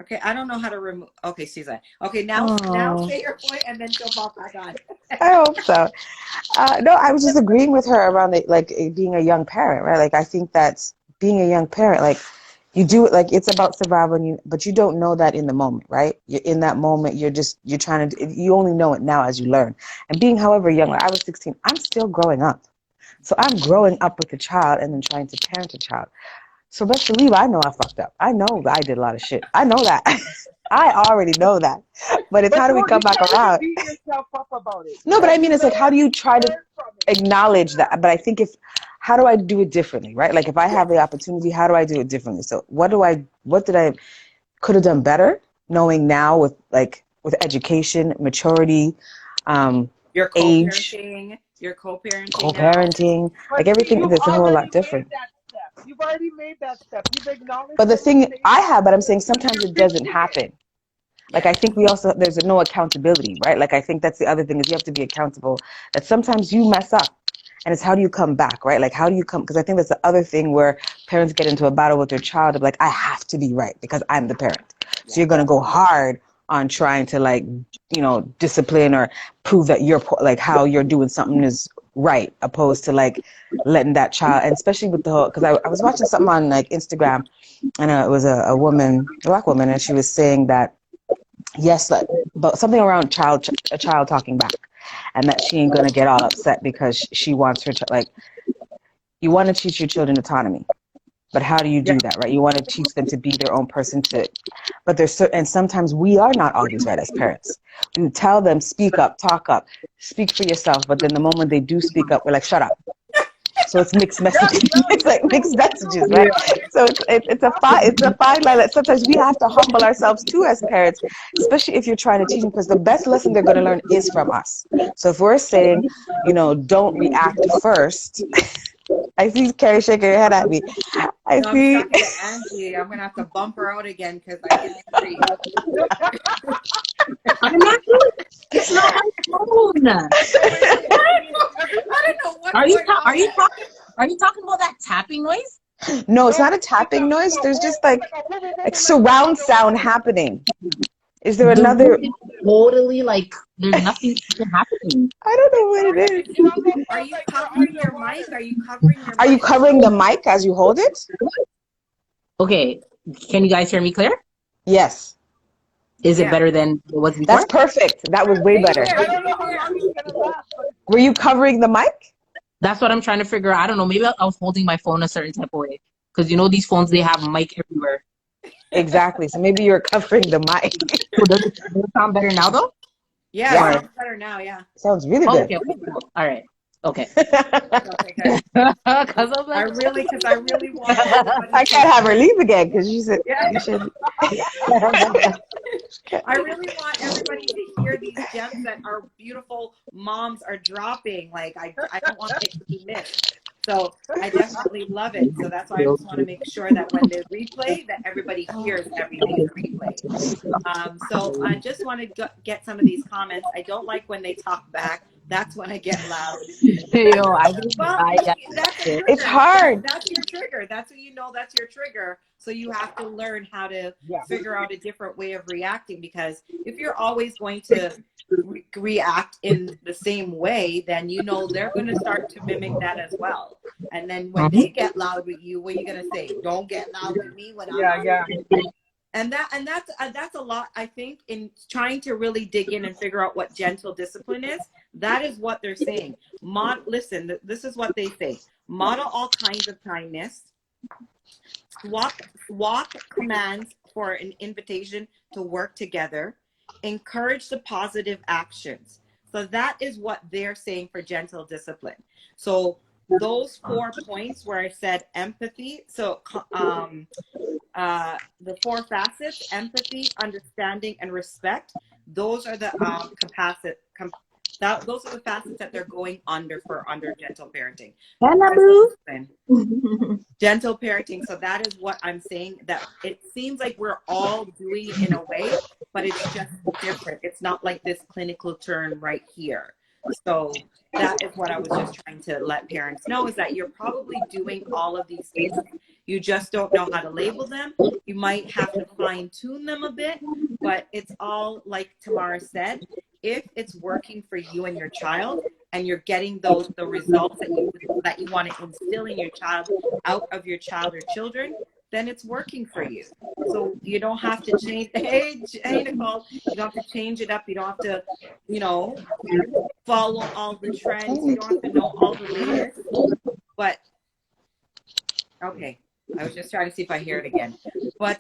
Okay, I don't know how to remove. Okay, Susan. Okay, now say your point, and then she'll pop back on. I hope so. No, I was just agreeing with her around being a young parent, right? Like, I think that's being a young parent. Like, you do it, like, it's about survival, but you don't know that in the moment, right? You're in that moment. You're trying to. You only know it now as you learn. And being, however young, like I was 16, I'm still growing up. So I'm growing up with a child and then trying to parent a child. So best believe I know I fucked up. I know I did a lot of shit. I know that. I already know that. But how do we come back around? Beat yourself up about it. No, but I mean, it's like, how do you try to acknowledge that? But I think how do I do it differently, right? Like, if I have the opportunity, how do I do it differently? So what did I could have done better, knowing now with education, maturity, Your age, your co-parenting, like everything is a whole lot different. You've already made that step. You've acknowledged. But the thing but I'm saying sometimes it doesn't happen. Like, I think there's no accountability, right? Like, I think that's the other thing is you have to be accountable that sometimes you mess up. And it's how do you come back, right? Like, how do you come? Because I think that's the other thing where parents get into a battle with their child of like, I have to be right because I'm the parent. So you're going to go hard on trying to like, discipline or prove that like how you're doing something is right, opposed to like letting that child, and especially with the whole, because I was watching something on like Instagram, and it was a black woman, and she was saying that, yes, like, but something around a child talking back, and that she ain't gonna get all upset because she wants her to like. You want to teach your children autonomy, but how do you do that, right? You want to teach them to be their own person, but and sometimes we are not always right as parents. We tell them, speak up, talk up, speak for yourself, but then the moment they do speak up, we're like, shut up. So it's mixed messages. It's like mixed messages, right? So it's a fine line that sometimes we have to humble ourselves too as parents, especially if you're trying to teach them, because the best lesson they're going to learn is from us. So if we're saying, don't react first. I see Kerry shaking her head at me. I'm talking to Angie. I'm gonna have to bump her out again because I can't hear you. I'm not doing. It's not my phone. I don't know what's going on. Are you talking about that tapping noise? No, it's not a tapping noise. There's just like surround sound happening. Is there another? Totally, like there's nothing happening. I don't know what it is. Are you covering your mic? Are you covering your mic? Are you covering the mic as you hold it? Okay, can you guys hear me clear? Yes. Is it better than it was before? That's perfect. That was way better. Were you covering the mic? That's what I'm trying to figure out. I don't know. Maybe I was holding my phone a certain type of way. Because these phones, they have mic everywhere. Exactly. So maybe you're covering the mic. So does it sound better now, though? Yeah, it sounds better now, yeah. Sounds really good. Okay, cool. All right. Okay. Okay, good. Because I'm like, I really want everybody I can't have her leave again because you said you should. I really want everybody to hear these gems that our beautiful moms are dropping. Like, I don't want it to be missed. So I definitely love it. So that's why I just want to make sure that when they replay, that everybody hears everything in the replay. So I just want to get some of these comments. I don't like when they talk back. That's when I get loud. It's hard. That's your trigger. That's what that's your trigger. So you have to learn how to figure out a different way of reacting, because if you're always going to react in the same way, then they're going to start to mimic that as well. And then when they get loud with you, what are you going to say? Don't get loud with me when I'm And that's a lot, I think, in trying to really dig in and figure out what gentle discipline is. That is what they're saying. Listen, this is what they say. Model all kinds of kindness. Swap commands for an invitation to work together. Encourage the positive actions. So that is what they're saying for gentle discipline. So those 4 points where I said empathy. So the 4 facets: empathy, understanding, and respect. Those are the those are the facets that they're going under gentle parenting. Gentle parenting. So that is what I'm saying, that it seems like we're all doing in a way, but it's just different. It's not like this clinical term right here. So that is what I was just trying to let parents know, is that you're probably doing all of these things. You just don't know how to label them. You might have to fine tune them a bit, but it's all, like Tamara said, if it's working for you and your child, and you're getting the results that you want to instill in your child, out of your child or children, then it's working for you. So you don't have to change. Hey, Nicole, you don't have to change it up. You don't have to, follow all the trends. You don't have to know all the latest. But okay, I was just trying to see if I hear it again. But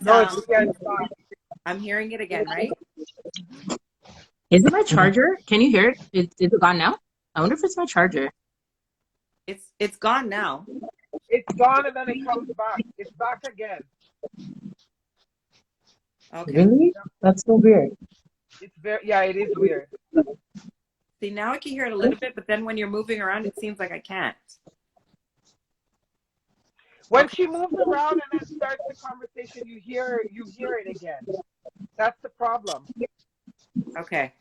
I'm hearing it again, right? Is it my charger? Can you hear it? Is it gone now? I wonder if it's my charger. It's gone now. It's gone and then it comes back. It's back again. Okay. Really? That's so weird. It is weird. See, now I can hear it a little bit, but then when you're moving around, it seems like I can't. When she moves around and then starts the conversation, you hear it again. That's the problem. Okay.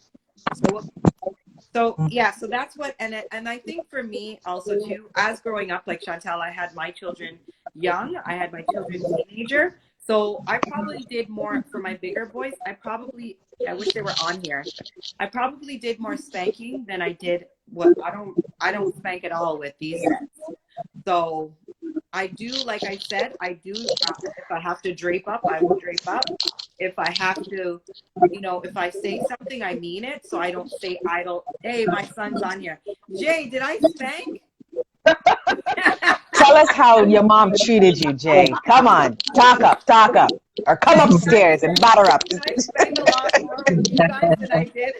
So yeah, so that's what, and I think for me also too, as growing up, like Chantel, I had my children young, I had my children teenager, so I probably did more for my bigger boys. I wish they were on here. I probably did more spanking than I did what I don't spank at all with these sets. So I do, like I said, I do. If I have to drape up, I will drape up. If I have to, if I say something, I mean it. So I don't say idle. Hey, my son's on here. Jay, did I spank? Tell us how your mom treated you, Jay. Come on, talk up, or come upstairs and batter up. Did I spank a lot more with you guys than I did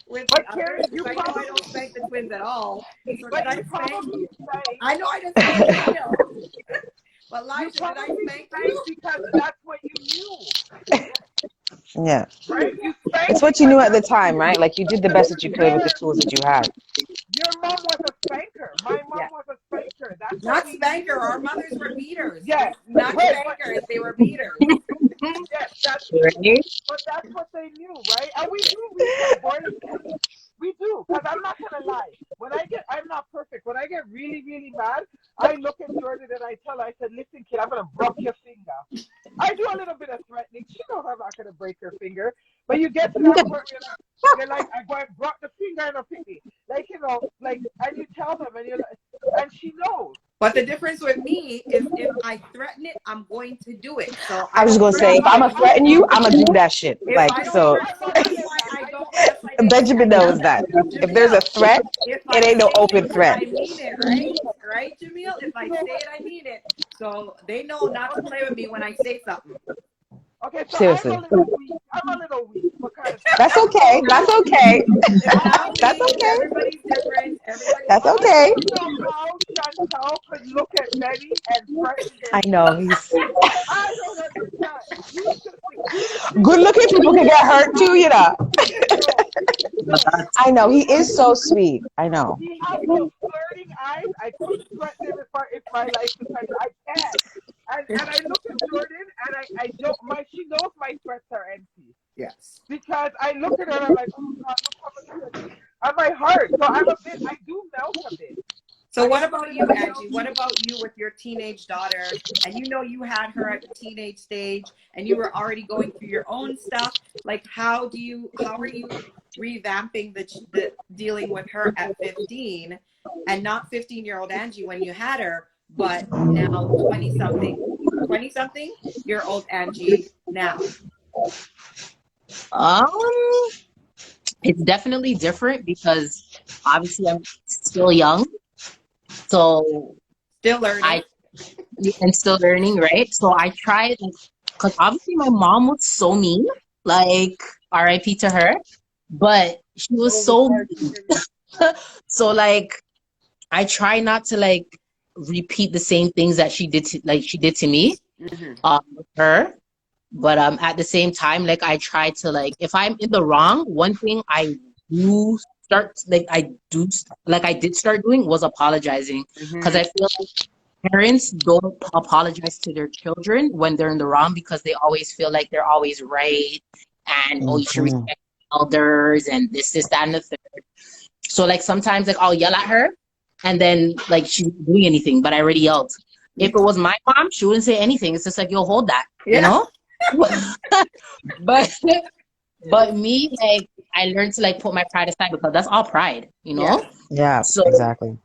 with the But others? Kerry, you Because I know I probably, don't spank the twins at all. So did but I you spank? probably say, I know I didn't spank Jamil. But you Elijah, did I probably spank say you? because that's what you knew, Yeah. right? You It's spanked what you because knew at the that's what time, you right? knew. Like you did the Because best that you could with the tools that you had. your mom was a spanker. My mom Yeah. was a spanker. That's what Not we spanker. knew. Our mothers were beaters. Yes, Not but spankers. They were beaters. yes, that's Right? but that's what they knew, right? And we do reach a boiling point. We do, because I'm not gonna lie. I'm not perfect. When I get really, really mad, I look at Jordan and I tell her, I said, listen, kid, I'm gonna break your finger. I do a little bit of threatening. She knows I'm not gonna break her finger. But you get to that point where you're like, I'm going to break the finger and a picky. Like, and you tell them and you're like, and she knows. But the difference with me is if I threaten it, I'm going to do it. So I I was just don't gonna care say, Yeah, if if I'm I gonna mean it. threaten you, I'm gonna do that shit. If Like I don't so. threaten, so that's why I don't. That's why I didn't say I Benjamin did knows that that. to If there's a Jamil. threat, If it I ain't no say open it, threat. I mean it, right? Right, Jamil? If I say it, I mean it. So they know not to play with me when I say something. okay, so I'm Seriously. a little weak. I'm a little weak because That's I okay. don't know That's how. okay. It's not That's weak. okay. Everybody's different. Everybody's That's I different. okay. don't know how Chantel could look at Betty and threaten her I know son. he's I don't understand. You good should looking see people can get hurt too, you know. no, no. I know He he has is so sweet. I know. he has those flirting eyes. I couldn't threaten him if my life depended. I can't. And I look at Jordan and I don't my she knows my threats are empty. Yes. Because I look at her and I'm like, oh God, look how much threats and my heart. So I do melt a bit. So I what do a about little you, bit Angie? What melty. about you with your teenage daughter? And you had her at the teenage stage and you were already going through your own stuff. Like how are you revamping the dealing with her at 15 and not 15-year-old Angie when you had her, but now 20 something year old Angie now. Um, it's definitely different because obviously I'm still young, so Still learning. I and still learning, right? So I tried, like, because obviously my mom was so mean, like RIP to her, but she was Oh, so sorry to mean. hear that. So like I try not to like repeat the same things that she did to me, Mm-hmm. with her. But at the same time, like I try to like if I'm in the wrong, one thing do I did start doing was apologizing because Mm-hmm. I feel like parents don't apologize to their children when they're in the wrong because they always feel like they're always right and oh you should Mhm. respect elders and this, that, and the third. So like sometimes like I'll yell at her and then like she's not doing anything, but I already yelled. If it was my mom, she wouldn't say anything. It's just like, yo, hold that, you Yeah. know? But but me, like I learned to like put my pride aside because that's all pride, you Yes. know? Yeah, So exactly.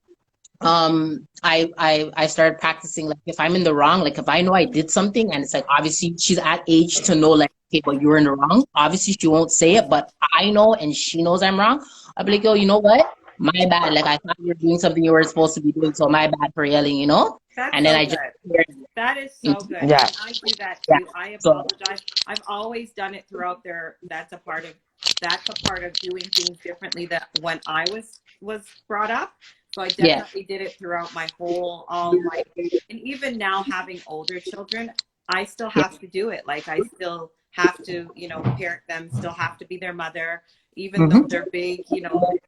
I started practicing like if I'm in the wrong, like if I know I did something and it's like obviously she's at age to know like okay, but you were in the wrong. Obviously she won't say it, but I know and she knows I'm wrong. I'll be like, yo, you know what? My bad. Like I thought you were doing something you weren't supposed to be doing, so my bad for yelling, you know? That's And then so I just good. That is so good. Yeah. And I do that yeah. too. I So apologize. I've always done it throughout there. That's a part of doing things differently that when I was brought up. So I yeah. definitely did it throughout my whole all life. And even now having older children, I still Yeah. have to do it. Like I still have to, parent them, still have to be their mother, even though Mm-hmm. they're big,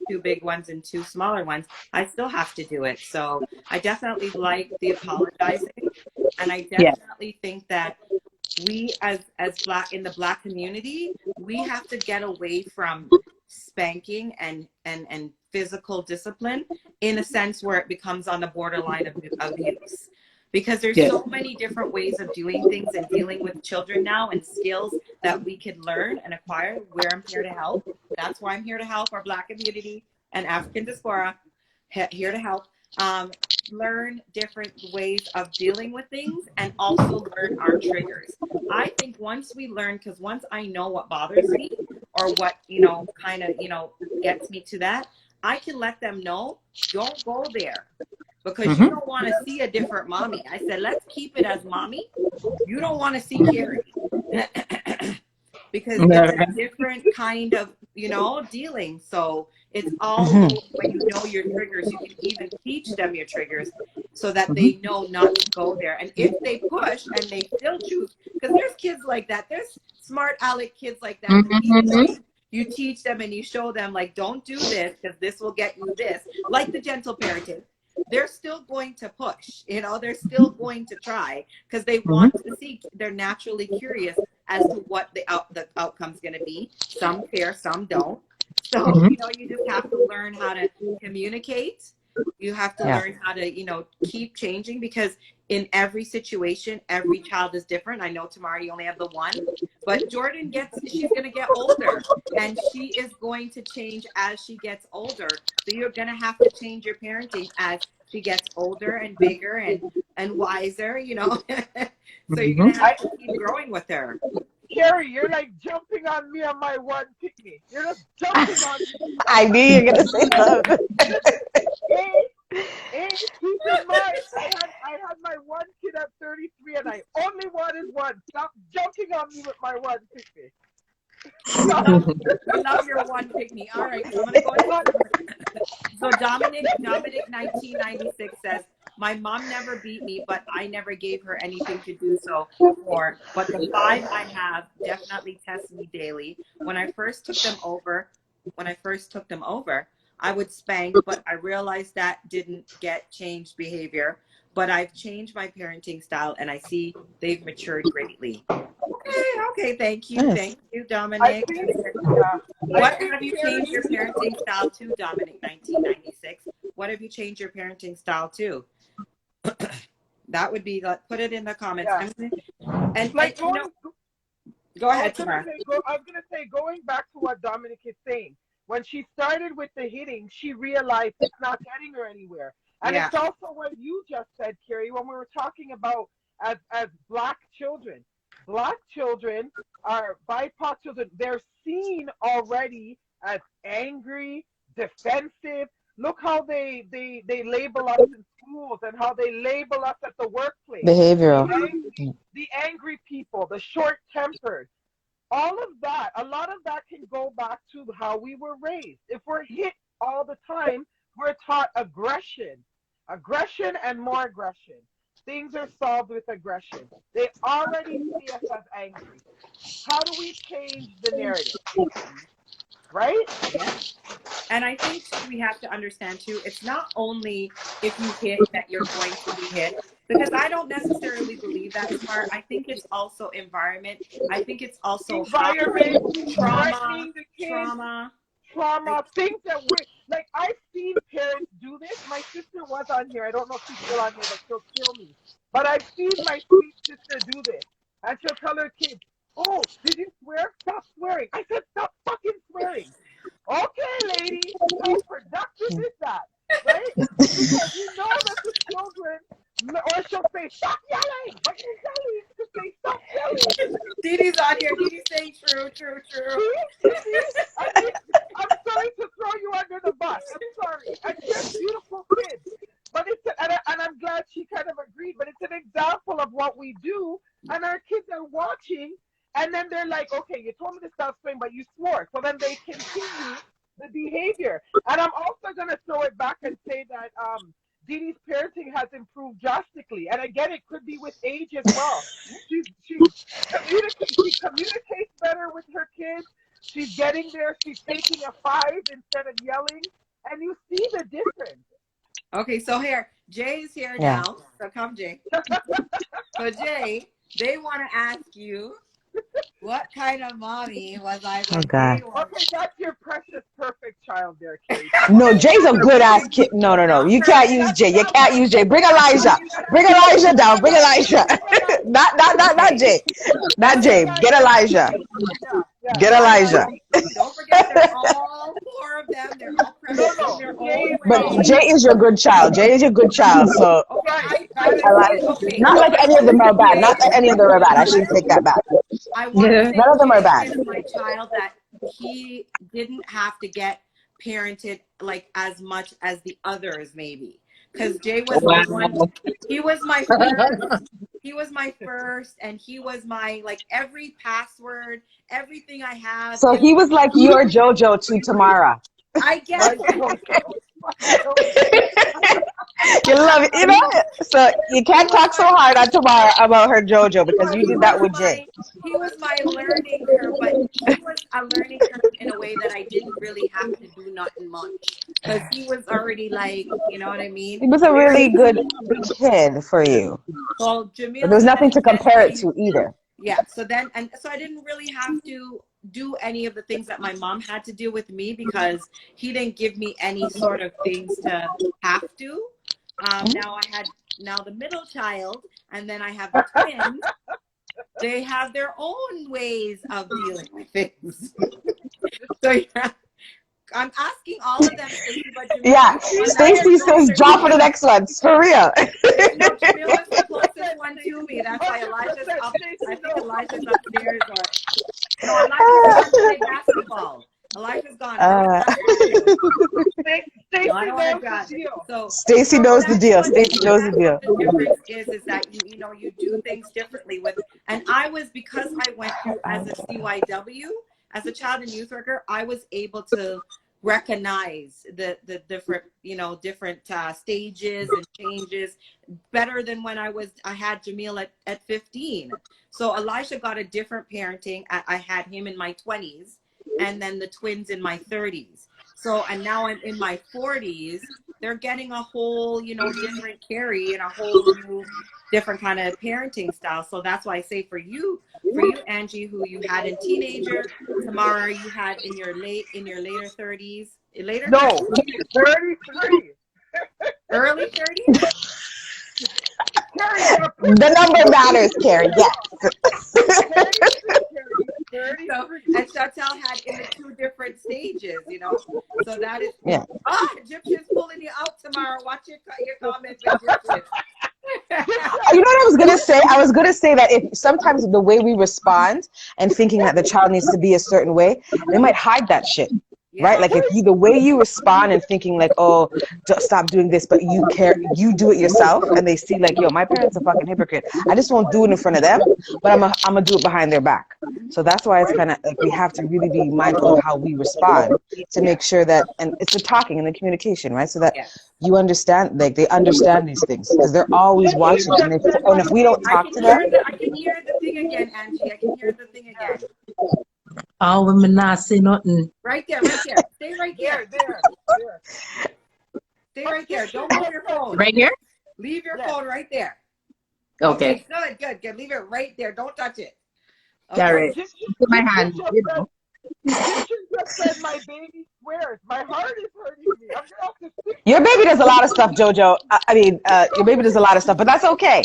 two big ones and two smaller ones, I still have to do it. So I definitely like the apologizing. And I Yeah. definitely think that we as black in the black community, we have to get away from spanking and physical discipline in a sense where it becomes on the borderline of abuse, because there's Yes. so many different ways of doing things and dealing with children now, and skills that we can learn and acquire, where I'm here to help. That's why I'm here to help our black community and African diaspora, here to help learn different ways of dealing with things, and also learn our triggers. I think once we learn, because once I know what bothers me, or what, kind of, gets me to that, I can let them know, don't go there, because you don't want to see a different mommy. I said, let's keep it as mommy. You don't want to see Kerry. Because it's a different kind of, dealing. So it's all when you know your triggers, you can even teach them your triggers so that they know not to go there. And if they push and they still choose, because there's kids like that, there's smart aleck kids like that, who even though you teach them and you show them, like, don't do this because this will get you this, like the gentle parenting, they're still going to push, they're still going to try, because they want to see, they're naturally curious as to what the outcome's going to be. Some care, some don't. So, you just have to learn how to communicate. You have to learn how to, keep changing, because in every situation, every child is different. I know tomorrow you only have the one, but Jordan she's going to get older, and she is going to change as she gets older. So you're going to have to change your parenting as she gets older and bigger and wiser, So you're going to have to keep growing with her. Kerry, you're like jumping on me on my one picnic. You're just jumping on me. I knew you were gonna say something. Keep in mind, I had my one kid at 33, and I only wanted one. Stop jumping on me with my one picnic. We love your one picnic. All right, so I'm gonna go into so Dominic 1996 says, my mom never beat me, but I never gave her anything to do so for. But the 5 I have definitely test me daily. When I first took them over, I would spank, but I realized that didn't get changed behavior. But I've changed my parenting style, and I see they've matured greatly. Okay, thank you. Nice. Thank you, Dominic. What have you changed your parenting style to, Dominic 1996? What have you changed your parenting style to? That would be, put it in the comments. And go ahead, Tamara. I was going to say, going back to what Dominic is saying, when she started with the hitting, she realized it's not getting her anywhere. And it's also what you just said, Kerry, when we were talking about as black children. Black children are BIPOC children. They're seen already as angry, defensive. Look how they label us in schools, and how they label us at the workplace. Behavioral. The angry people, the short-tempered. All of that, a lot of that can go back to how we were raised. If we're hit all the time, we're taught aggression and more aggression. Things are solved with aggression. They already see us as angry. How do we change the narrative? Right? Yeah. And I think we have to understand too, it's not only if you hit that you're going to be hit, because I don't necessarily believe that, Smart. I think it's also environment. I think it's also environment, trauma, things that we're like. I've seen parents do this. My sister was on here. I don't know if she's still on here, but she'll kill me. But I've seen my sweet sister do this, and she'll tell her kids, "Oh, did you swear? Stop swearing." I said, "Stop fucking swearing." Okay, lady, how productive is that, right? Because you know that the children, or she'll say, "Stop yelling," but you're yelling to say, "Stop yelling." Dee Dee's on here. Dee Dee's saying true. See? I'm sorry to throw you under the bus. I'm sorry. And she has beautiful kids. But and I'm glad she kind of agreed, but it's an example of what we do, and our kids are watching. And then they're like, okay, you told me to stop swearing, but you swore. So then they continue the behavior. And I'm also going to throw it back and say that Dee Dee's parenting has improved drastically. And again, it could be with age as well. She communicates better with her kids. She's getting there. She's taking a 5 instead of yelling. And you see the difference. Okay, so here, Jay's here now. So come, Jay. So Jay, They want to ask you, what kind of mommy was I Oh when God. Jay was? Okay, that's your precious, perfect child there, Kerry. No, Jay's a good ass Perfect. kid. No, no, no. Not You can't perfect. use Jay. You That can't one. use Jay. Bring No, Elijah. you gotta Bring no, Elijah down. Bring Elijah. Not okay. Jay. Not Listen, Jay. Get Elijah. Yeah, Get Elijah. Elijah. Elijah. Don't forget, they're all four of them. They're all No, precious in no. their Jay own is But no. way. Jay is your good child. Jay is your good child. So Okay, Right. I That is can see. Elijah. true. Okay, Not so like I any of want to them are say bad. Not Jay. that any of them are bad. I shouldn't take that back. I want to Yeah. say None of them are Jay bad. is my child that he didn't have to get parented like as much as the others maybe, because Jay was the one. Wow. He was my first. He was my first, and he was my like every password, everything I have So is. he was like your JoJo to Tamara. I My guess. Jojo. My Jojo. You love it, you know. So you He can't was talk so my. hard on Tamara about her JoJo because you He did that was with Jay. my. He was my learning curve, but he was a learning curve in a way that I didn't really have to do nothing much because he was already like, you know what I mean? He was a really Very. good kid for you, Well, but Jamil there was nothing to compare it eventually. to either. Yeah. So then, and so I didn't really have to do any of the things that my mom had to do with me because he didn't give me any sort of things to have to. Now I had now the middle child, and then I have the twins. They have their own ways of dealing with things. So yeah, I'm asking all of them, Stacey, but Jamil Yeah, is the one that is Stacy says closer to drop for the me. next one. For real. No, Jamil is the closest 100% one to Stacy. me. That's why Elijah's 100% up. I Stacy think knows. Elijah's upstairs, or no, Elijah's gone to play basketball. Elijah's gone. I don't want to ask him to. No, I Stacy don't want to knows the drive. deal. Stacy knows the deal. Stacy knows the that's deal. what the difference is that you know you do things differently with. And I was, because I went through as a CYW, as a child and youth worker, I was able to recognize the different, you know, different stages and changes better than when I had Jamil at 15. So Elijah got a different parenting. I had him in my 20s and then the twins in my 30s. So, and now I'm in my 40s. They're getting a whole, you know, different Kerry and a whole new, different kind of parenting style. So that's why I say for you, Angie, who you had in teenager, Tamara, you had in your later 30s, later 30s, No, 33. early 30s. Kerry, you're The pushing number matters, the Carrie. Yes. 33, Kerry. So, 33. and Chantel had in the two different stages, you know. So that is, Yeah. Egyptian's pulling you out tomorrow. Watch your comments, Egyptian. You know what I was gonna say? I was gonna say that if sometimes the way we respond and thinking that the child needs to be a certain way, they might hide that shit. Right? Yeah. Like if you the way you respond and thinking like, oh, stop doing this, but you care, you do it yourself, and they see like, yo, my parents are fucking hypocrite. I just won't do it in front of them, but I'm gonna do it behind their back. So that's why it's kind of like we have to really be mindful of how we respond to Yeah. make sure that, and it's the talking and the communication, right? So that Yeah. you understand, like they understand these things because they're always You watching, just said and my if we don't baby talk to them, squares. I can hear the thing again, Angie. I can hear the thing again. Oh, women not say nothing. Right there, right there. Stay right there. There. Stay right there. Don't move your phone. Right here? Leave your Yes. phone right there. Okay. Good. Leave it right there. Don't touch it. Yeah, Okay. right. Put my hand. You know. Egyptian just said my baby squares. My heart is hurting me. I'm gonna have to fix your that. baby does a lot of stuff, Jojo. I mean, your baby does a lot of stuff, but that's okay.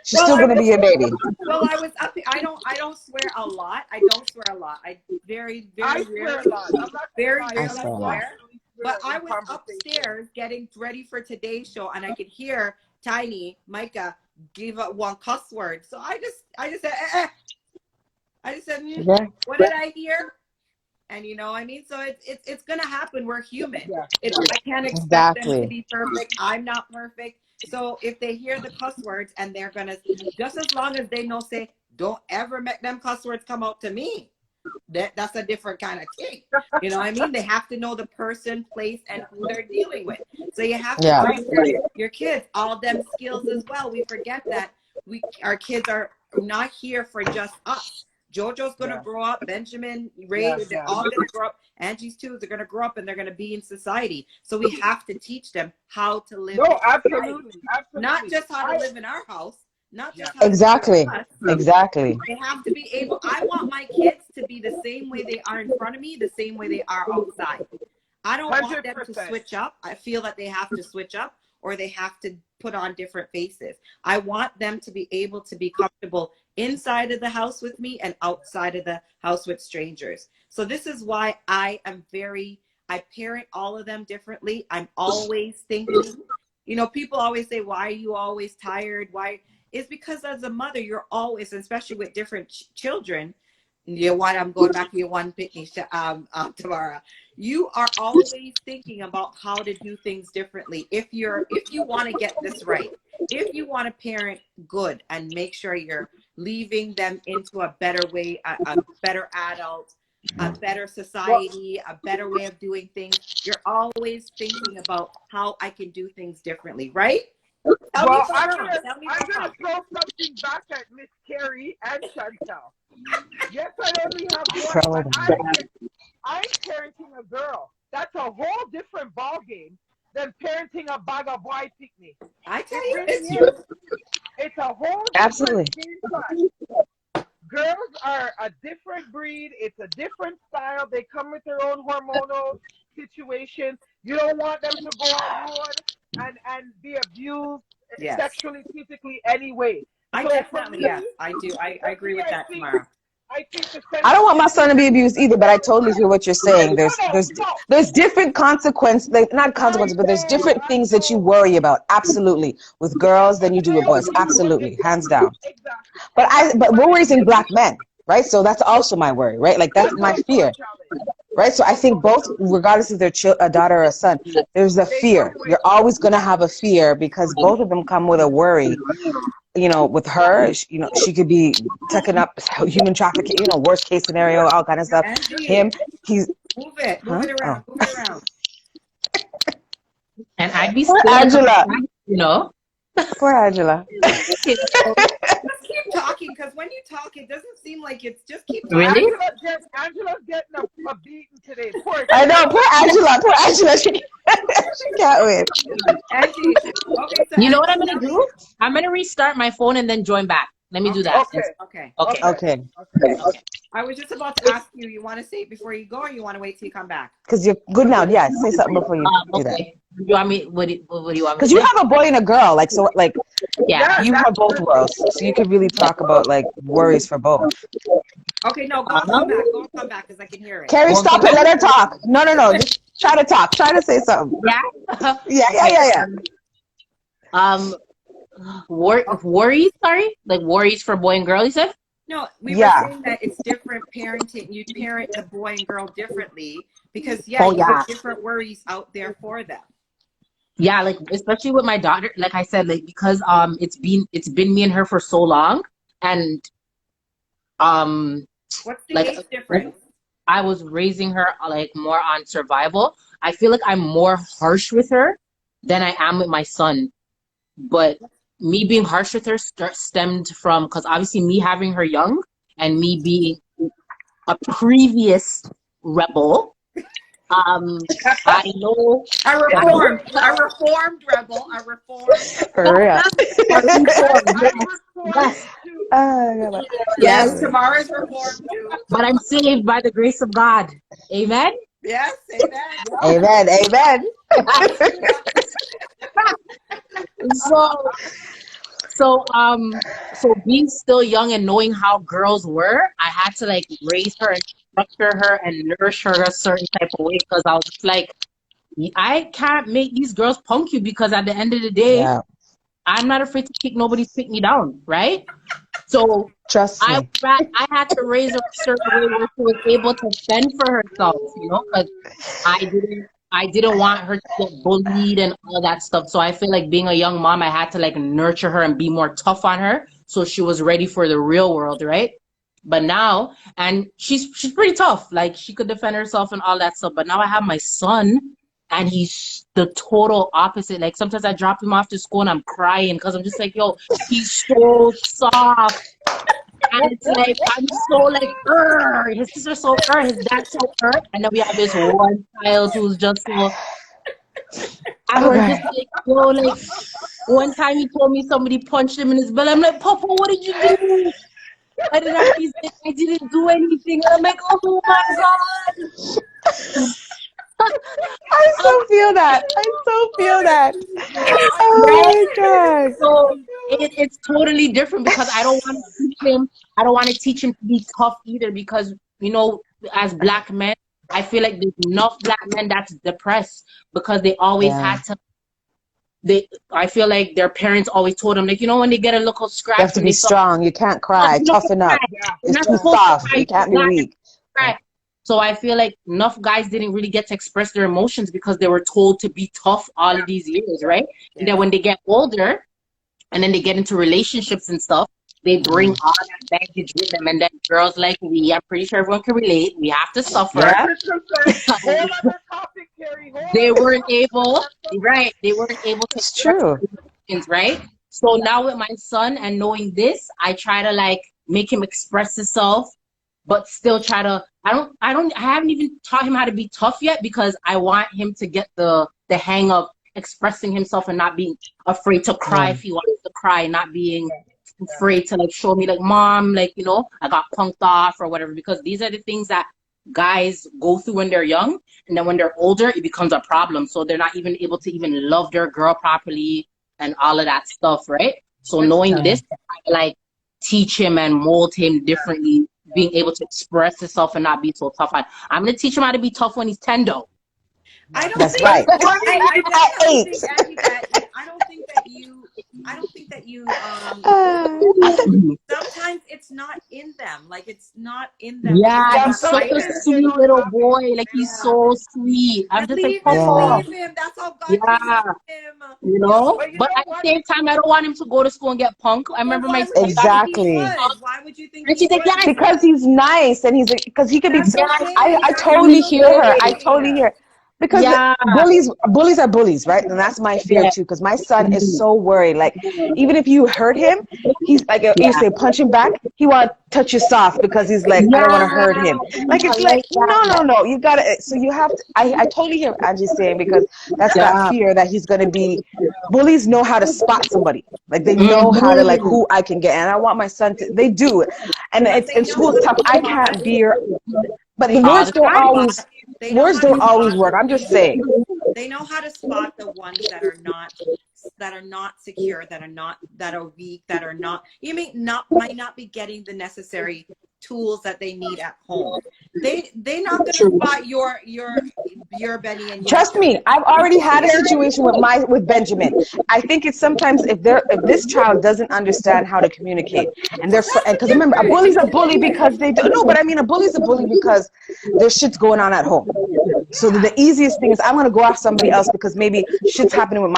She's Well, still gonna be your baby. I was up. I don't swear a lot. I don't swear a lot. I very I very swear rarely, a lot. I'm not gonna lie. I rarely swear a lot. swear. Actually But swear I in was conversation. upstairs getting ready for today's show, and I could hear Tiny Micah give up one cuss word. So I just said, I just said, Yeah. what did I hear? And you know, I mean, so it's gonna happen. We're human. Yeah. I can't expect them to Exactly. be perfect. I'm not perfect. So if they hear the cuss words and they're gonna, just as long as they know, say, don't ever make them cuss words come out to me. That's a different kind of thing. You know what I mean? They have to know the person, place, and who they're dealing with. So you have to Yeah. teach your kids all them skills as well. We forget that our kids are not here for just us. Jojo's gonna grow up, Benjamin, Ray, they're all gonna grow up, Angie's too, they're gonna grow up and they're gonna be in society. So we have to teach them how to live in No, society. absolutely. Not just how to live in our house, not Yeah. just how to treat Exactly. us. Exactly. They have to be able, I want my kids to be the same way they are in front of me, the same way they are outside. I don't want them to 100%. switch up. I feel that they have to switch up or they have to put on different faces. I want them to be able to be comfortable inside of the house with me and outside of the house with strangers. So this is why I parent all of them differently. I'm always thinking, you know, people always say, why are you always tired? Why? It's because as a mother, you're always, especially with different children, you know what, I'm going back to your one picnic, Tamara. You are always thinking about how to do things differently. If you want to get this right, if you want to parent good and make sure you're leaving them into a better way, a better adult, a better society, a better way of doing things, you're always thinking about how I can do things differently, right? Tell me Well, if I'm wrong. Tell me if I'm I'm gonna wrong. throw something back at Miss Kerry and Chantel. Yes, I only have one, Throw but it I'm parenting a girl. That's a whole different ball game than parenting a bag of boy picnic. I tell It you, really it's is. true. It's a whole Absolutely. different game plan. Girls are a different breed. It's a different style. They come with their own hormonal situation. You don't want them to go on road and be abused Yes. sexually, physically, anyway. I So for definitely, me, yes, I do. I agree with that, Tamara. I think the I don't want my son to be sensitivity. abused either, but I totally hear what you're saying. No. There's different consequences, like not consequences, but there's different I things that you know. worry about. Absolutely, with girls than you do with boys. Absolutely, hands down. But we're raising black men, right? So that's also my worry, right? Like that's my fear, right? So I think both, regardless if they're a daughter or a son, there's a fear. You're always going to have a fear because both of them come with a worry. You know, with her, you know, she could be taking up human trafficking, you know, worst case scenario, all kind of stuff. Angie, Him, he's, move it huh? around, Oh. move it around. And I'd be Poor scared of Angela. that, you know. Poor Angela. Just keep talking, because when you talk, it doesn't seem like it's just keep talking. Really? Angela's getting a beating today. Poor I know, poor Angela. Poor Angela. She can't wait. Angie, okay, so You know what Angie, I'm gonna do? I'm gonna restart my phone and then join back. Let me do that. okay. Okay. Okay. Okay. I was just about to ask you. You want to say it before you go, or you want to wait till you come back? Because you're good now. Yeah, say something before you do that. Okay. You want me? What do you want me Because to you say? have a boy and a girl, like so, like Yeah. you have both worlds, so you could really talk about like worries for both. Okay, no, go and come back. Go and come back, because I can hear it. Carrie, Well, stop it. Let her talk. No. Just try to talk. Try to say something. yeah. Yeah. Worries. Sorry, like worries for boy and girl. You said? No, we were Yeah. saying that it's different parenting. You parent the boy and girl differently because, Oh you yeah. have different worries out there for them. Yeah, like especially with my daughter, like I said, like because it's been me and her for so long, and What's the like age difference? I was raising her like more on survival. I feel like I'm more harsh with her than I am with my son. But me being harsh with her stemmed from because obviously me having her young and me being a previous rebel. I know A reformed rebel, a reformed. For real. a reform, yes, God. Yes, yes. tomorrow's reformed too. But I'm saved by the grace of God. Amen. Yes, amen. Amen. So being still young and knowing how girls were, I had to like raise her and structure her and nourish her a certain type of way because I was just like, I can't make these girls punk you because at the end of the day, Yeah. I'm not afraid to kick nobody's pick me down, right? So Trust me. I had to raise her a certain way where she was able to fend for herself, you know, because I didn't want her to get bullied and all that stuff. So I feel like being a young mom, I had to like nurture her and be more tough on her so she was ready for the real world, right? But now, and she's pretty tough. Like she could defend herself and all that stuff. But now I have my son and he's the total opposite. Like sometimes I drop him off to school and I'm crying because I'm just like, yo, he's so soft. And it's like, I'm so like, his sister's so his dad's so and then we have this one child who's just so, and All we're just right. like, yo, like, One time he told me somebody punched him in his belly. I'm like, Papa, what did you do? He's like, I didn't do anything. And I'm like, oh my God. I so feel that. I so feel that. Right? Oh my God. So it's totally different because I don't want to teach him. I don't want to teach him to be tough either because, as black men, I feel like there's enough black men that's depressed because they always Yeah. had to. I feel like their parents always told them, like, when they get a little You have scratch to when be they felt, strong. You can't cry. you know, Toughen up. you're It's not too supposed to soft. cry. You can't be weak. Cry. So I feel like enough guys didn't really get to express their emotions because they were told to be tough all of these years, right? And then when they get older and then they get into relationships and stuff, they bring all that baggage with them. And then girls like we, I'm pretty sure everyone can relate. We have to suffer. Yeah. Whole other topic, Kerry. They weren't able, right? They weren't able to It's express true. their emotions, right? So now with my son and knowing this, I try to like make him express himself but still try to I haven't even taught him how to be tough yet because I want him to get the hang of expressing himself and not being afraid to cry Yeah. if he wants to cry, not being afraid to like show me like mom, like I got punked off or whatever, because these are the things that guys go through when they're young, and then when they're older it becomes a problem, so they're not even able to even love their girl properly and all of that stuff, right? So knowing this, I like teach him and mold him differently, being able to express himself and not be so tough. I'm going to teach him how to be tough when he's 10, though. I don't That's think right. I At definitely 8. think, Andy, that I don't think that you sometimes it's not in them. Like it's not in them to Yeah, be he's that such a fighter. sweet little boy. Like, he's so sweet. I'm And just like, leave him, Yeah. Papa. leave him. That's all God Yeah, created him. But you But know at the what? same time, I don't want him to go to school and get punked. I Well, remember my why would son you got think he Exactly. would? Why would you think and he she's like, would? yes, Because he's nice and because he could be. That's I, okay. I That's totally hear her. I okay. totally hear. Because yeah, bullies are bullies, right? And that's my fear yeah, too. Because my son is so worried. Like, even if you hurt him, he's like, you yeah, say punch him back, he want to touch you soft because he's like, I don't want to yeah. hurt him. Like, I it's like, like that. no. You gotta. So you have to. I totally hear what Angie's saying, because that's that Yeah. fear that he's gonna be. Bullies know how to spot somebody. Like, they know how to, like, Mm-hmm. who I can get. And I want my son to. They do. And But it's they in know school. how It's to tough. I spot. can't be your. But the They know All words the how to don't time. spot. always. They know Words how to don't always spot work. the I'm just saying. they know how to spot the ones that are not secure, that are weak, that are not might not be getting the necessary tools that they need at home. They're not gonna True. spot your Benny and your Trust me, I've already had a situation with Benjamin. I think it's sometimes if this child doesn't understand how to communicate, and they're That's because remember, a bully's a bully because they don't. No, but I mean, a bully's a bully because there's shit's going on at home. So the yeah. easiest thing is I'm gonna go off somebody else because maybe shit's happening with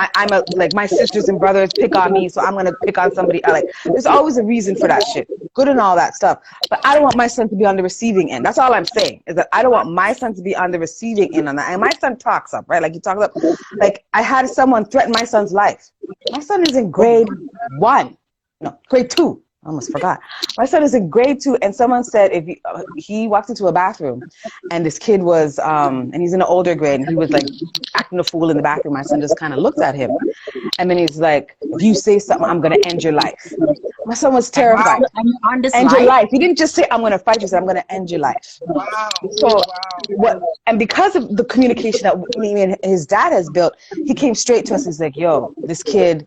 like my sisters and brothers pick on me, so I'm gonna pick on somebody. Like, there's always a reason for that shit, good and all that stuff. But I don't want my son to be on the receiving end. That's all I'm saying, is that I don't want my son to be on the receiving end on that. And my son talks up, right? Like, he talks up. Like, I had someone threaten my son's life. My son is in grade 2. I almost forgot. My son is in grade 2, and someone said if he walked into a bathroom, and this kid was, and he's in an older grade, and he was like acting a fool in the bathroom. My son just kind of looked at him, and then he's like, "If you say something, I'm gonna end your life." My son was terrified. On this End your life. life. He didn't just say, "I'm gonna fight you." He said, "I'm gonna end your life." Wow. So Wow. and because of the communication that me and his dad has built, he came straight to us. He's like, "Yo, this kid,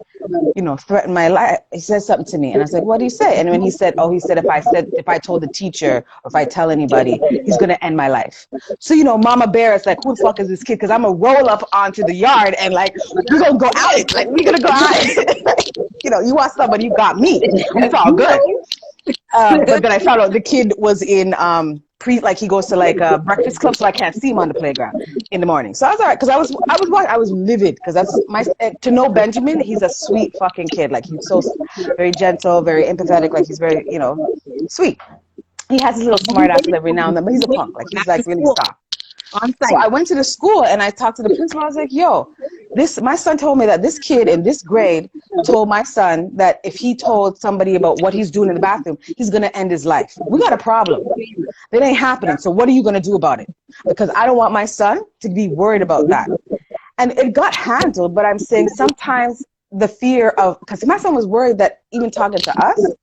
threatened my life. He said something to me." And I said, "What did he say?" And when he said, if I told the teacher, or if I tell anybody, he's gonna end my life. So, Mama Bear is like, who the fuck is this kid? Because I'm gonna roll up onto the yard and, like, we're gonna go at it. Like, we're gonna go at it. You want somebody, you got me. It's all good. But then I found out the kid was in he goes to, like, a breakfast club, so I can't see him on the playground in the morning. So I was all right, because I was livid, because that's to know Benjamin. He's a sweet fucking kid. Like, he's so very gentle, very empathetic. Like, he's very sweet. He has his little smart asses every now and then, but he's a punk. Like, he's like really soft. On So I site. went to the school and I talked to the principal. I was like, "Yo, my son told me that this kid in this grade told my son that if he told somebody about what he's doing in the bathroom, he's gonna end his life. We got a problem. It ain't happening. So what are you gonna do about it? Because I don't want my son to be worried about that." And it got handled, but I'm saying sometimes the fear of, because my son was worried that even talking to us,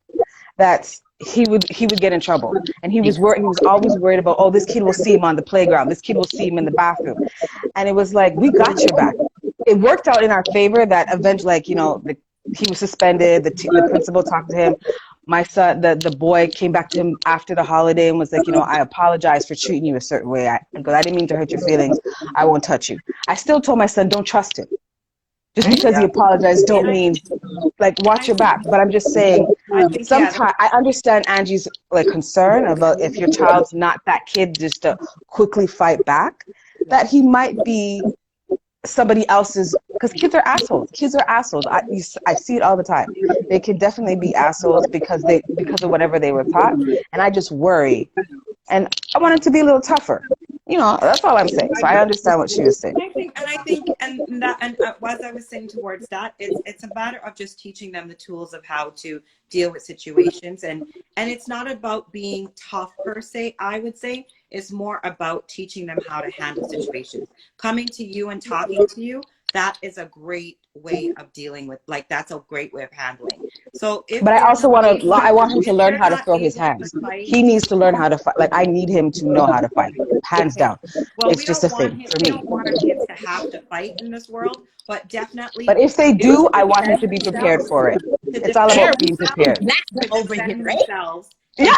that he would get in trouble, and he was worried. He was always worried about, oh, this kid will see him on the playground. This kid will see him in the bathroom, and it was like, we got your back. It worked out in our favor that eventually, like, he was suspended. The principal talked to him. My son, the boy, came back to him after the holiday and was like, I apologize for treating you a certain way. I didn't mean to hurt your feelings. I won't touch you. I still told my son, don't trust him. Just because he apologized don't mean, like, watch your back. But I'm just saying, sometimes I understand Angie's like concern about if your child's not that kid just to quickly fight back, that he might be somebody else's, because kids are assholes. Kids are assholes. I see it all the time. They can definitely be assholes because of whatever they were taught, and I just worry. And I want it to be a little tougher. That's all I'm saying. So I understand what she was saying. I think, and as I was saying towards that, it's a matter of just teaching them the tools of how to deal with situations, and it's not about being tough per se. I would say it's more about teaching them how to handle situations. Coming to you and talking to you, that is a great way of dealing with, like, that's a great way of handling. So but I also I want him to learn how to throw his hands. He needs to learn how to fight. Like, I need him to know how to fight, hands down. Well, it's just a thing for me. We don't want our kids to have to fight in this world, but definitely. But if they do, I want him to be prepared for it. It's all about being prepared. Over here, right? Themselves. Yeah,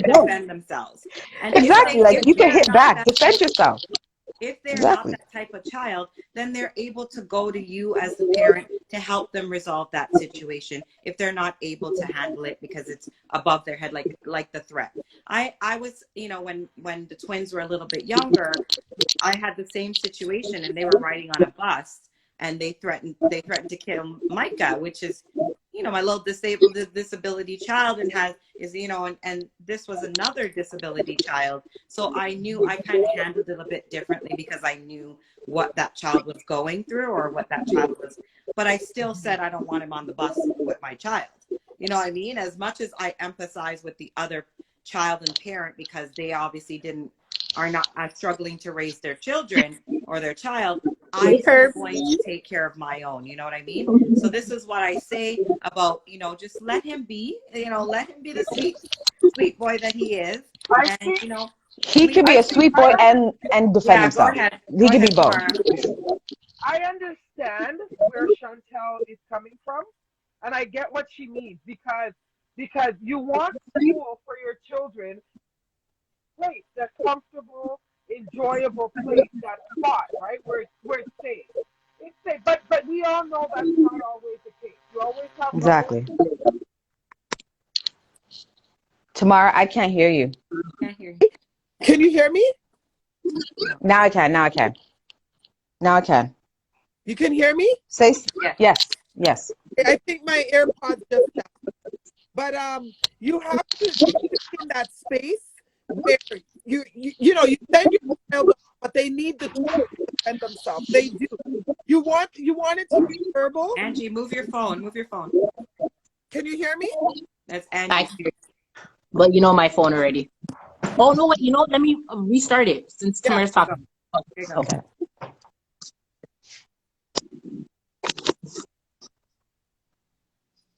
defend themselves. And exactly. Like, you can hit back, defend yourself. If they're not that type of child, then they're able to go to you as the parent to help them resolve that situation if they're not able to handle it because it's above their head, like the threat. I was, when the twins were a little bit younger, I had the same situation, and they were riding on a bus, and they threatened to kill Micah, which is, my little disability child, and and this was another disability child. So I knew I kind of handled it a bit differently because I knew what that child was going through or what that child was. But I still said, I don't want him on the bus with my child. You know what I mean? As much as I empathize with the other child and parent, because they obviously are struggling to raise their children or their child, I'm going to take care of my own. You know what I mean? So this is what I say about, just let him be, let him be the sweet boy that he is. And, he can be a sweet boy and defend himself. He can be both. I understand where Chantel is coming from, and I get what she means, because you want school for your children, place that's comfortable, enjoyable place, that's fun, right? Where it's safe. It's safe, but we all know that's not always the case. You always have exactly. Tamara, I can't hear you. Can't hear you. Can you hear me? Now I can. You can hear me? Say yes. I think my AirPods just died. But you have to keep in that space where you send your child, but they need the tools to defend themselves. They do. You want it to be verbal. Angie, move your phone. Can you hear me? That's Angie. But my phone already. Oh no! Wait, let me restart it since Tamara's talking. Okay.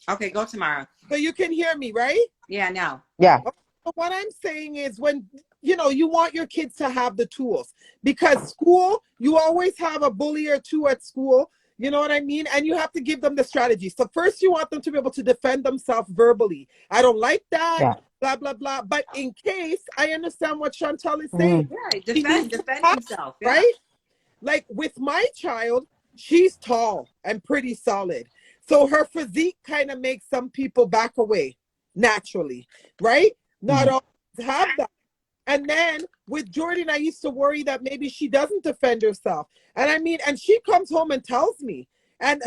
Okay, go Tamara. So you can hear me, right? Yeah, now. Yeah. So what I'm saying is, when you want your kids to have the tools, because school, you always have a bully or two at school. You know what I mean? And you have to give them the strategy. So first you want them to be able to defend themselves verbally. I don't like that, blah, blah, blah. But in case, I understand what Chantal is saying. Yeah, defend himself. Yeah. Right? Like with my child, she's tall and pretty solid. So her physique kind of makes some people back away naturally, right? Not all have that. And then with Jordan, I used to worry that maybe she doesn't defend herself. And she comes home and tells me. And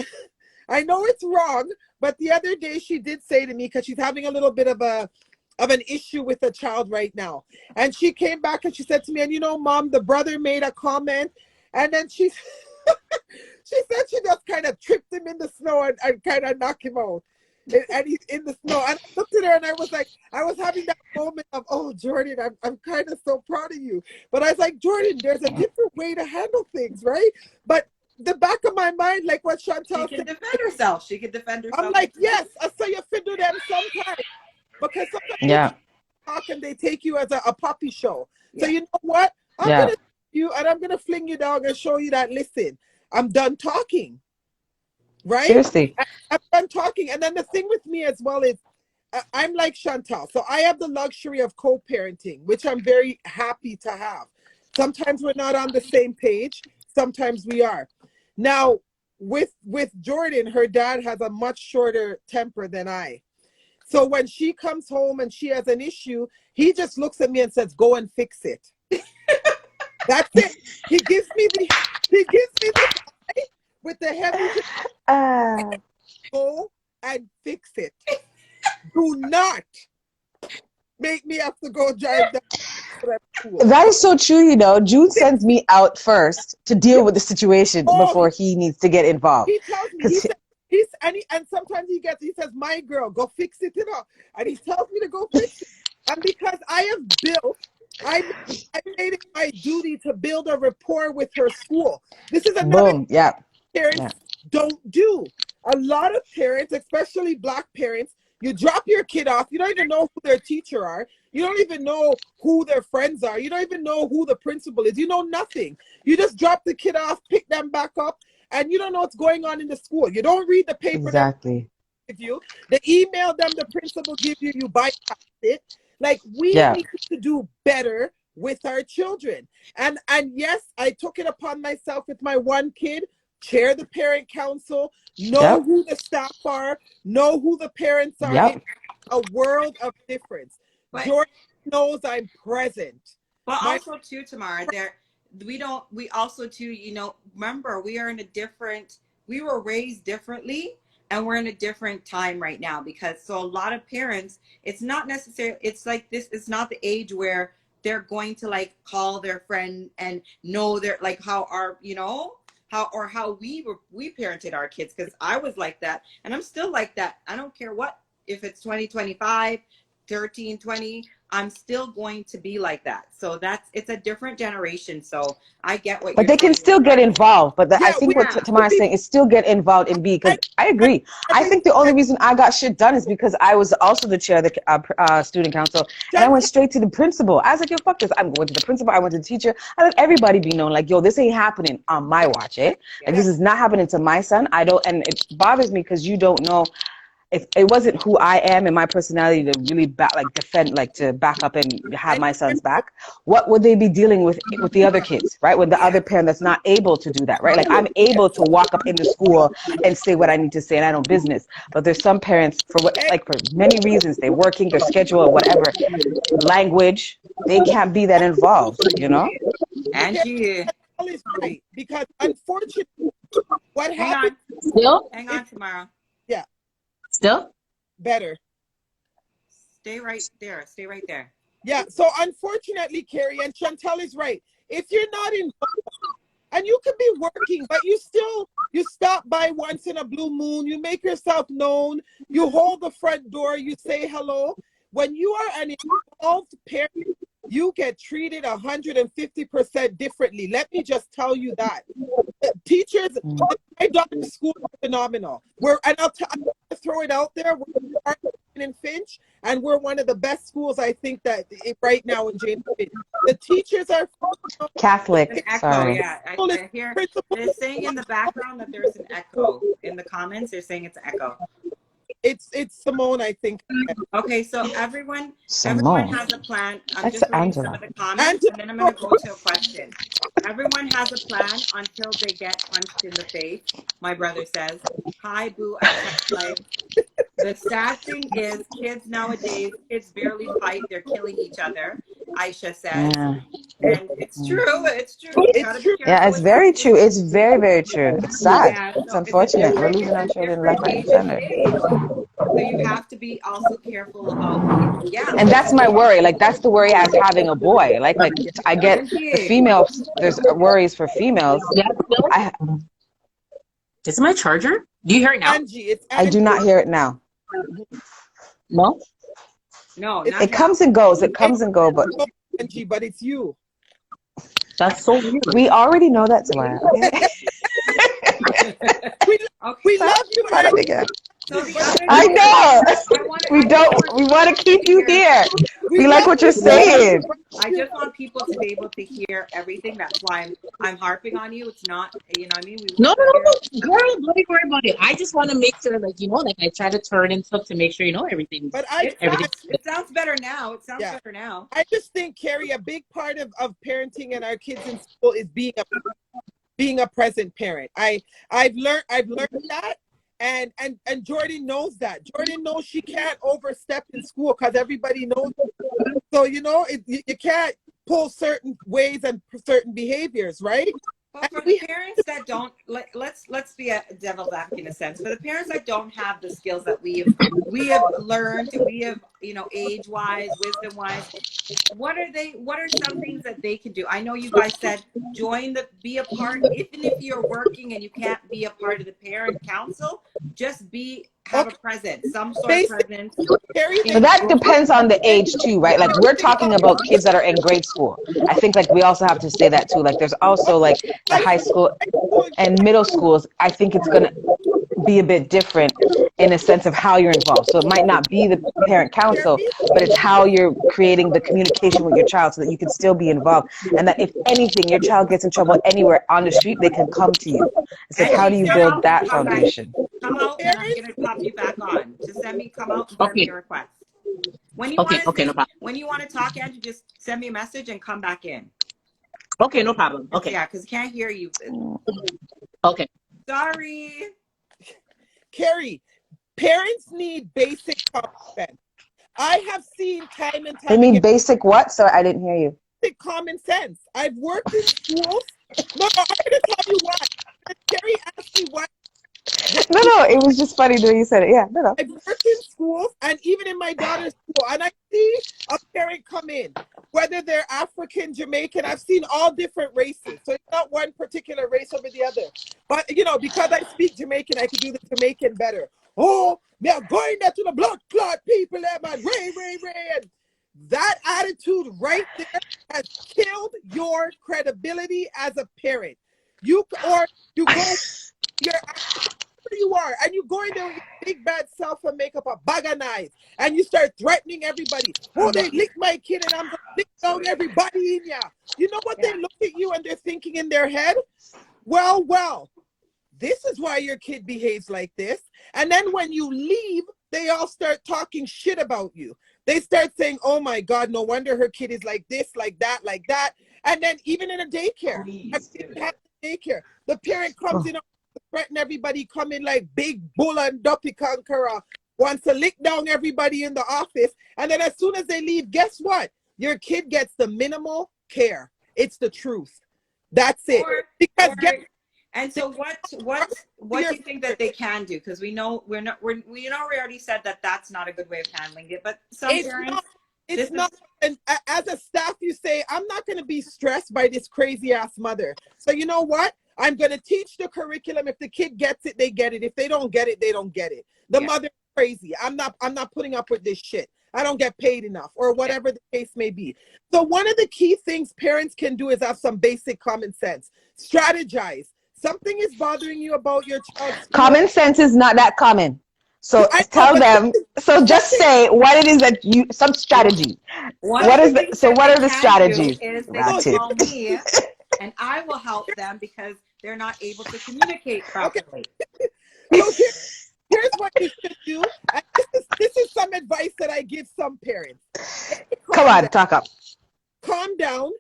I know it's wrong, but the other day she did say to me, because she's having a little bit of an issue with a child right now. And she came back and she said to me, and Mom, the brother made a comment. And then she said she just kind of tripped him in the snow and kind of knocked him out. And he's in the snow. And I looked at her and I was like, I was having that moment of, oh, Jordan, I'm kind of so proud of you. But I was like, Jordan, there's a different way to handle things, right? But the back of my mind, like what what Chantal She can said. defend herself. She can defend herself. I'm like, yes, I say you fit do them sometimes. Because sometimes Yeah. you talk and they take you as a puppy show. So Yeah. you know what? I'm Yeah. gonna you and I'm gonna fling you down and show you that listen, I'm done talking. Right? Seriously. I'm done talking. And then the thing with me as well is I'm like Chantal. So I have the luxury of co-parenting, which I'm very happy to have. Sometimes we're not on the same page. Sometimes we are. Now, with Jordan, her dad has a much shorter temper than I. So when she comes home and she has an issue, he just looks at me and says, "Go and fix it." That's it. He gives me the with the heavy go and fix it. Do not make me have to go drive down to that school. That is so true, you know. June sends me out first to deal with the situation Oh, before he needs to get involved. he tells me, he Because says, and sometimes he says, "My girl, go fix it, you know." And he tells me to go fix it. And because I made it my duty to build a rapport with her school. This is another boom, yeah. parents don't do. A lot of parents, especially Black parents, you drop your kid off, you don't even know who their teacher are. You don't even know who their friends are. You don't even know who the principal is. You know nothing. You just drop the kid off, pick them back up, and you don't know what's going on in the school. You don't read the paper Exactly. give you, the email them the principal give you, you bypass it. Like we Yeah. need to do better with our children. And yes, I took it upon myself with my one kid, chair the parent council, know who the staff are, know who the parents are. Yep. It's a world of difference. But, Jordan knows I'm present. but also too, Tamara, we also too, you know, remember we were raised differently, and we're in a different time right now, because so a lot of parents, it's not necessarily, it's like this, it's not the age where they're going to like call their friend and know their, like how our, you know, how we parented our kids, because I was like that and I'm still like that. I don't care what, if it's 2025, 13, 20, I'm still going to be like that. So it's a different generation. So I get what But you're they can saying. still get involved. But I think what Yeah. Tamara's saying is still get involved in B, because I agree. I think the only reason I got shit done is because I was also the chair of the student council, and I went straight to the principal. I was like, yo, fuck this. I'm going to the principal. I went to the teacher. I let everybody be known, like, yo, this ain't happening on my watch, eh? Like, this is not happening to my son. And it bothers me because you don't know. If it wasn't who I am and my personality to really defend, like to back up and have my son's back, what would they be dealing with the other kids, right? With the other parent that's not able to do that, right? Like I'm able to walk up into school and say what I need to say and I know business. But there's some parents for many reasons, they're working, their schedule or whatever, language, they can't be that involved, you know? Angie. Is great because unfortunately, what happened? Still? Hang on, Tamara. Yeah. Still? Better. Stay right there. Stay right there. Yeah. So unfortunately, Kerry, and Chantal is right. If you're not involved, and you could be working, but you stop by once in a blue moon, you make yourself known, you hold the front door, you say hello. When you are an involved parent, you get treated 150% differently. Let me just tell you that. Teachers, my daughter's school is phenomenal. I'll throw it out there. We're in Finch, and we're one of the best schools, I think, that right now in James Finch. The teachers are Catholic. Echo, Sorry. yeah. I hear they're saying in the background that there's an echo. In the comments, they're saying it's an echo. It's Simone, I think. Okay, so everyone has a plan. I'm That's just reading Angela. some of the comments, and then I'm going to go to a question. Everyone has a plan until they get punched in the face. My brother says, "Hi, boo, I can't play." The sad thing is, kids nowadays, kids barely fight. They're killing each other, Aisha says. Yeah. And it's true. It's true. You gotta be careful. Yeah, it's very true. It's very, very true. It's sad. Yeah, It's so unfortunate. We're losing our children left, right, and age and center. stage. So you have to be also careful about, And that's my worry. Like that's the worry as having a boy. Like I get the females. There's worries for females. Yeah, this is my charger. Do you hear it now? Angie, I do not hear it now. No? No, It comes and goes. It comes and goes. But Angie, but it's you. That's so weird. we already know that, Tamara. Okay? We We Stop love you, trying to Angie. make it. So the But other I thing is, know. We I just don't. want We want to people keep to you hear. here. we We like love what you. you're saying. I just want people to be able to hear everything. That's why I'm harping on you. It's not, you know what I mean? We No, want no, to hear. no, girl, don't worry about it. I just want to make sure, like, like I try to turn and stuff to make sure, But everything's good. It sounds better now. It sounds yeah, better now. I just think, Kerry, a big part of parenting and our kids in school is being a present parent. I've learned that, and Jordan knows that. Jordan knows she can't overstep in school because everybody knows. So you can't pull certain ways and certain behaviors, right? Well, And for the we parents that don't, let's be a devil's advocate in a sense. For the parents that don't have the skills that we have learned, we have, age wise, wisdom wise, what are some things that they can do? I know you guys said be a part, even if you're working and you can't be a part of the parent council, just have a okay. presence, some sort of Basic, presence Kerry. in But that school. depends on the They, age too, right? Like we're talking about kids that are in grade school. I think like we also have to say that too. Like there's also like the high high school, school high school, and middle schools. I think it's gonna be a bit different in a sense of how you're involved. So it might not be the parent council, Kerry. but it's how you're creating the communication with your child so that you can still be involved. And that if anything, your child gets in trouble anywhere on the street, they can come to you. It's like, how do Angie, you come build out and that come back. foundation? Come out, and I'm Parents, gonna pop you back on. Just come out and send me Okay, a request. When you want okay, to okay, no say, problem. when you want to talk, Angie, just send me a message and come back in. Okay, no problem. Okay, Yeah, because I can't hear you. okay. Sorry. Kerry, parents need basic common sense. I have seen time and They time again need basic what? Sorry, I didn't hear you. basic common sense. I've worked in schools. No, I'm going to tell you why. Kerry asked me why. No, no, it was just funny the way you said it. Yeah, no, no. I've worked in schools and even in my daughter's school, and I see a parent come in, whether they're African, Jamaican. I've seen all different races, so it's not one particular race over the other. But because I speak Jamaican, I could do the Jamaican better. Oh, me are going there to the blood clot people, man. Ray. And that attitude right there has killed your credibility as a parent. You go, you're you are, and you go in there with your big bad self and make up a bag of knives, and you start threatening everybody. Oh, they licked my kid, and I'm gonna lick down everybody in ya. You know what? Yeah. They look at you and they're thinking in their head, well, this is why your kid behaves like this. And then when you leave, they all start talking shit about you. They start saying, oh my God, no wonder her kid is like this, like that, like that. And then even in a daycare, I've seen it happen in daycare. The parent comes Oh. in, threaten everybody, come in like big bull and duppy conqueror, wants to lick down everybody in the office. And then as soon as they leave, guess what? Your kid gets the minimal care. It's the truth. That's it. Because and so what do you think that they can do? Because we know we already said that that's not a good way of handling it, but some parents, it's not. And as a staff, you say, I'm not going to be stressed by this crazy ass mother. So you know what? I'm going to teach the curriculum. If the kid gets it, they get it. If they don't get it, they don't get it. The mother's crazy. I'm not putting up with this shit. I don't get paid enough, or whatever the case may be. So one of the key things parents can do is have some basic common sense. Strategize. Something is bothering you about your child's school. Common sense is not that common. So I know, tell but them. So just say what it is that some strategy. one What of the is the? things So that what they are the can do strategies? is they can That's it. call me, and I will help them because they're not able to communicate properly. So here's what you should do. And this is some advice that I give some parents. Come on, talk up. Calm down.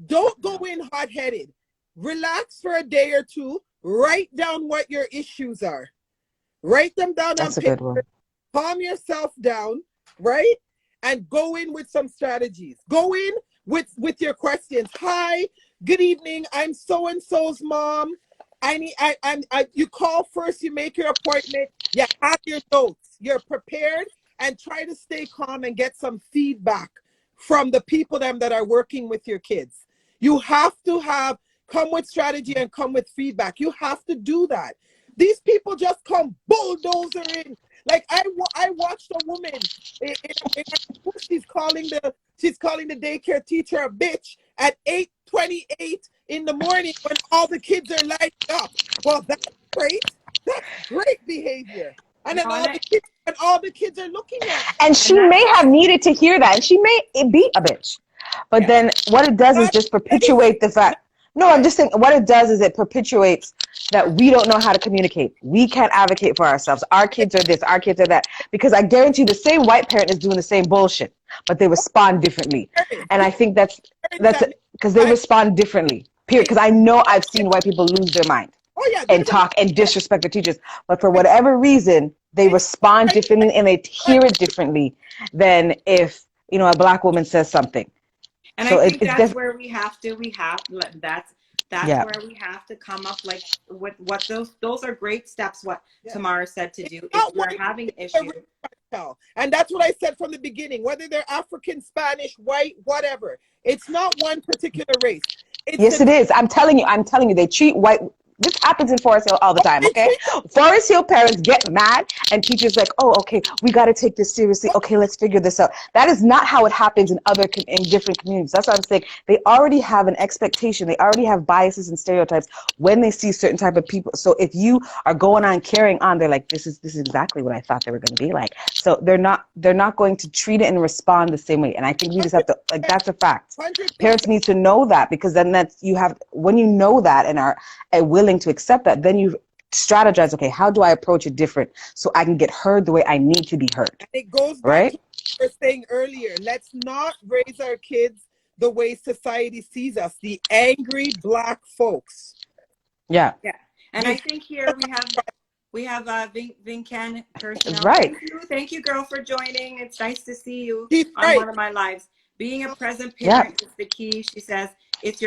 Don't go in hot-headed. Relax for a day or two. Write down what your issues are. Write them down on That's a good one. paper. Calm yourself down, right? And go in with some strategies. Go in with your questions. Hi, good evening. I'm so and so's mom. You call first. You make your appointment. You have your notes. You're prepared, and try to stay calm and get some feedback from the people that are working with your kids. You have to come with strategy and come with feedback. You have to do that. These people just come bulldozer in. Like I watched a woman she's calling the daycare teacher a bitch at 8:28 in the morning when all the kids are lighting up. Well, that's great. That's behavior. And then all the kids are looking at you. And she may have needed to hear that, and she may be a bitch. But then what it does is just perpetuate the fact. No, I'm just saying what it does is it perpetuates that we don't know how to communicate. We can't advocate for ourselves. Our kids are this, our kids are that. Because I guarantee the same white parent is doing the same bullshit, but they respond differently. And I think that's because they respond differently. Period. Because I know I've seen white people lose their mind and talk and disrespect their teachers. But for whatever reason, they respond differently and they hear it differently than if, you know, a black woman says something. And so I think that's where we have that's where we have to come up like with what those are great steps what Tamara said to do if we're having issues. And that's what I said from the beginning, whether they're African, Spanish, white, whatever. It's not one particular race. Yes, it is. I'm telling you, they treat white. This happens in Forest Hill all the time, okay? Forest Hill parents get mad and teachers like, oh, okay, we got to take this seriously. Okay, let's figure this out. That is not how it happens in different communities. That's what I'm saying. They already have an expectation. They already have biases and stereotypes when they see certain type of people. So if you are going on, carrying on, they're like, this is exactly what I thought they were going to be like. So they're not going to treat it and respond the same way. And I think we just have to, like, that's a fact. 100%. Parents need to know that, because then when you know that and are willing to accept that, then you strategize, okay, how do I approach it different so I can get heard the way I need to be heard? And it goes back to what we were saying earlier. Let's not raise our kids the way society sees us, the angry black folks. Yeah. And I think here we have Vincan personnel. Right. Thank you, girl, for joining. It's nice to see you on one of my lives. Being a present parent is the key. She says it's your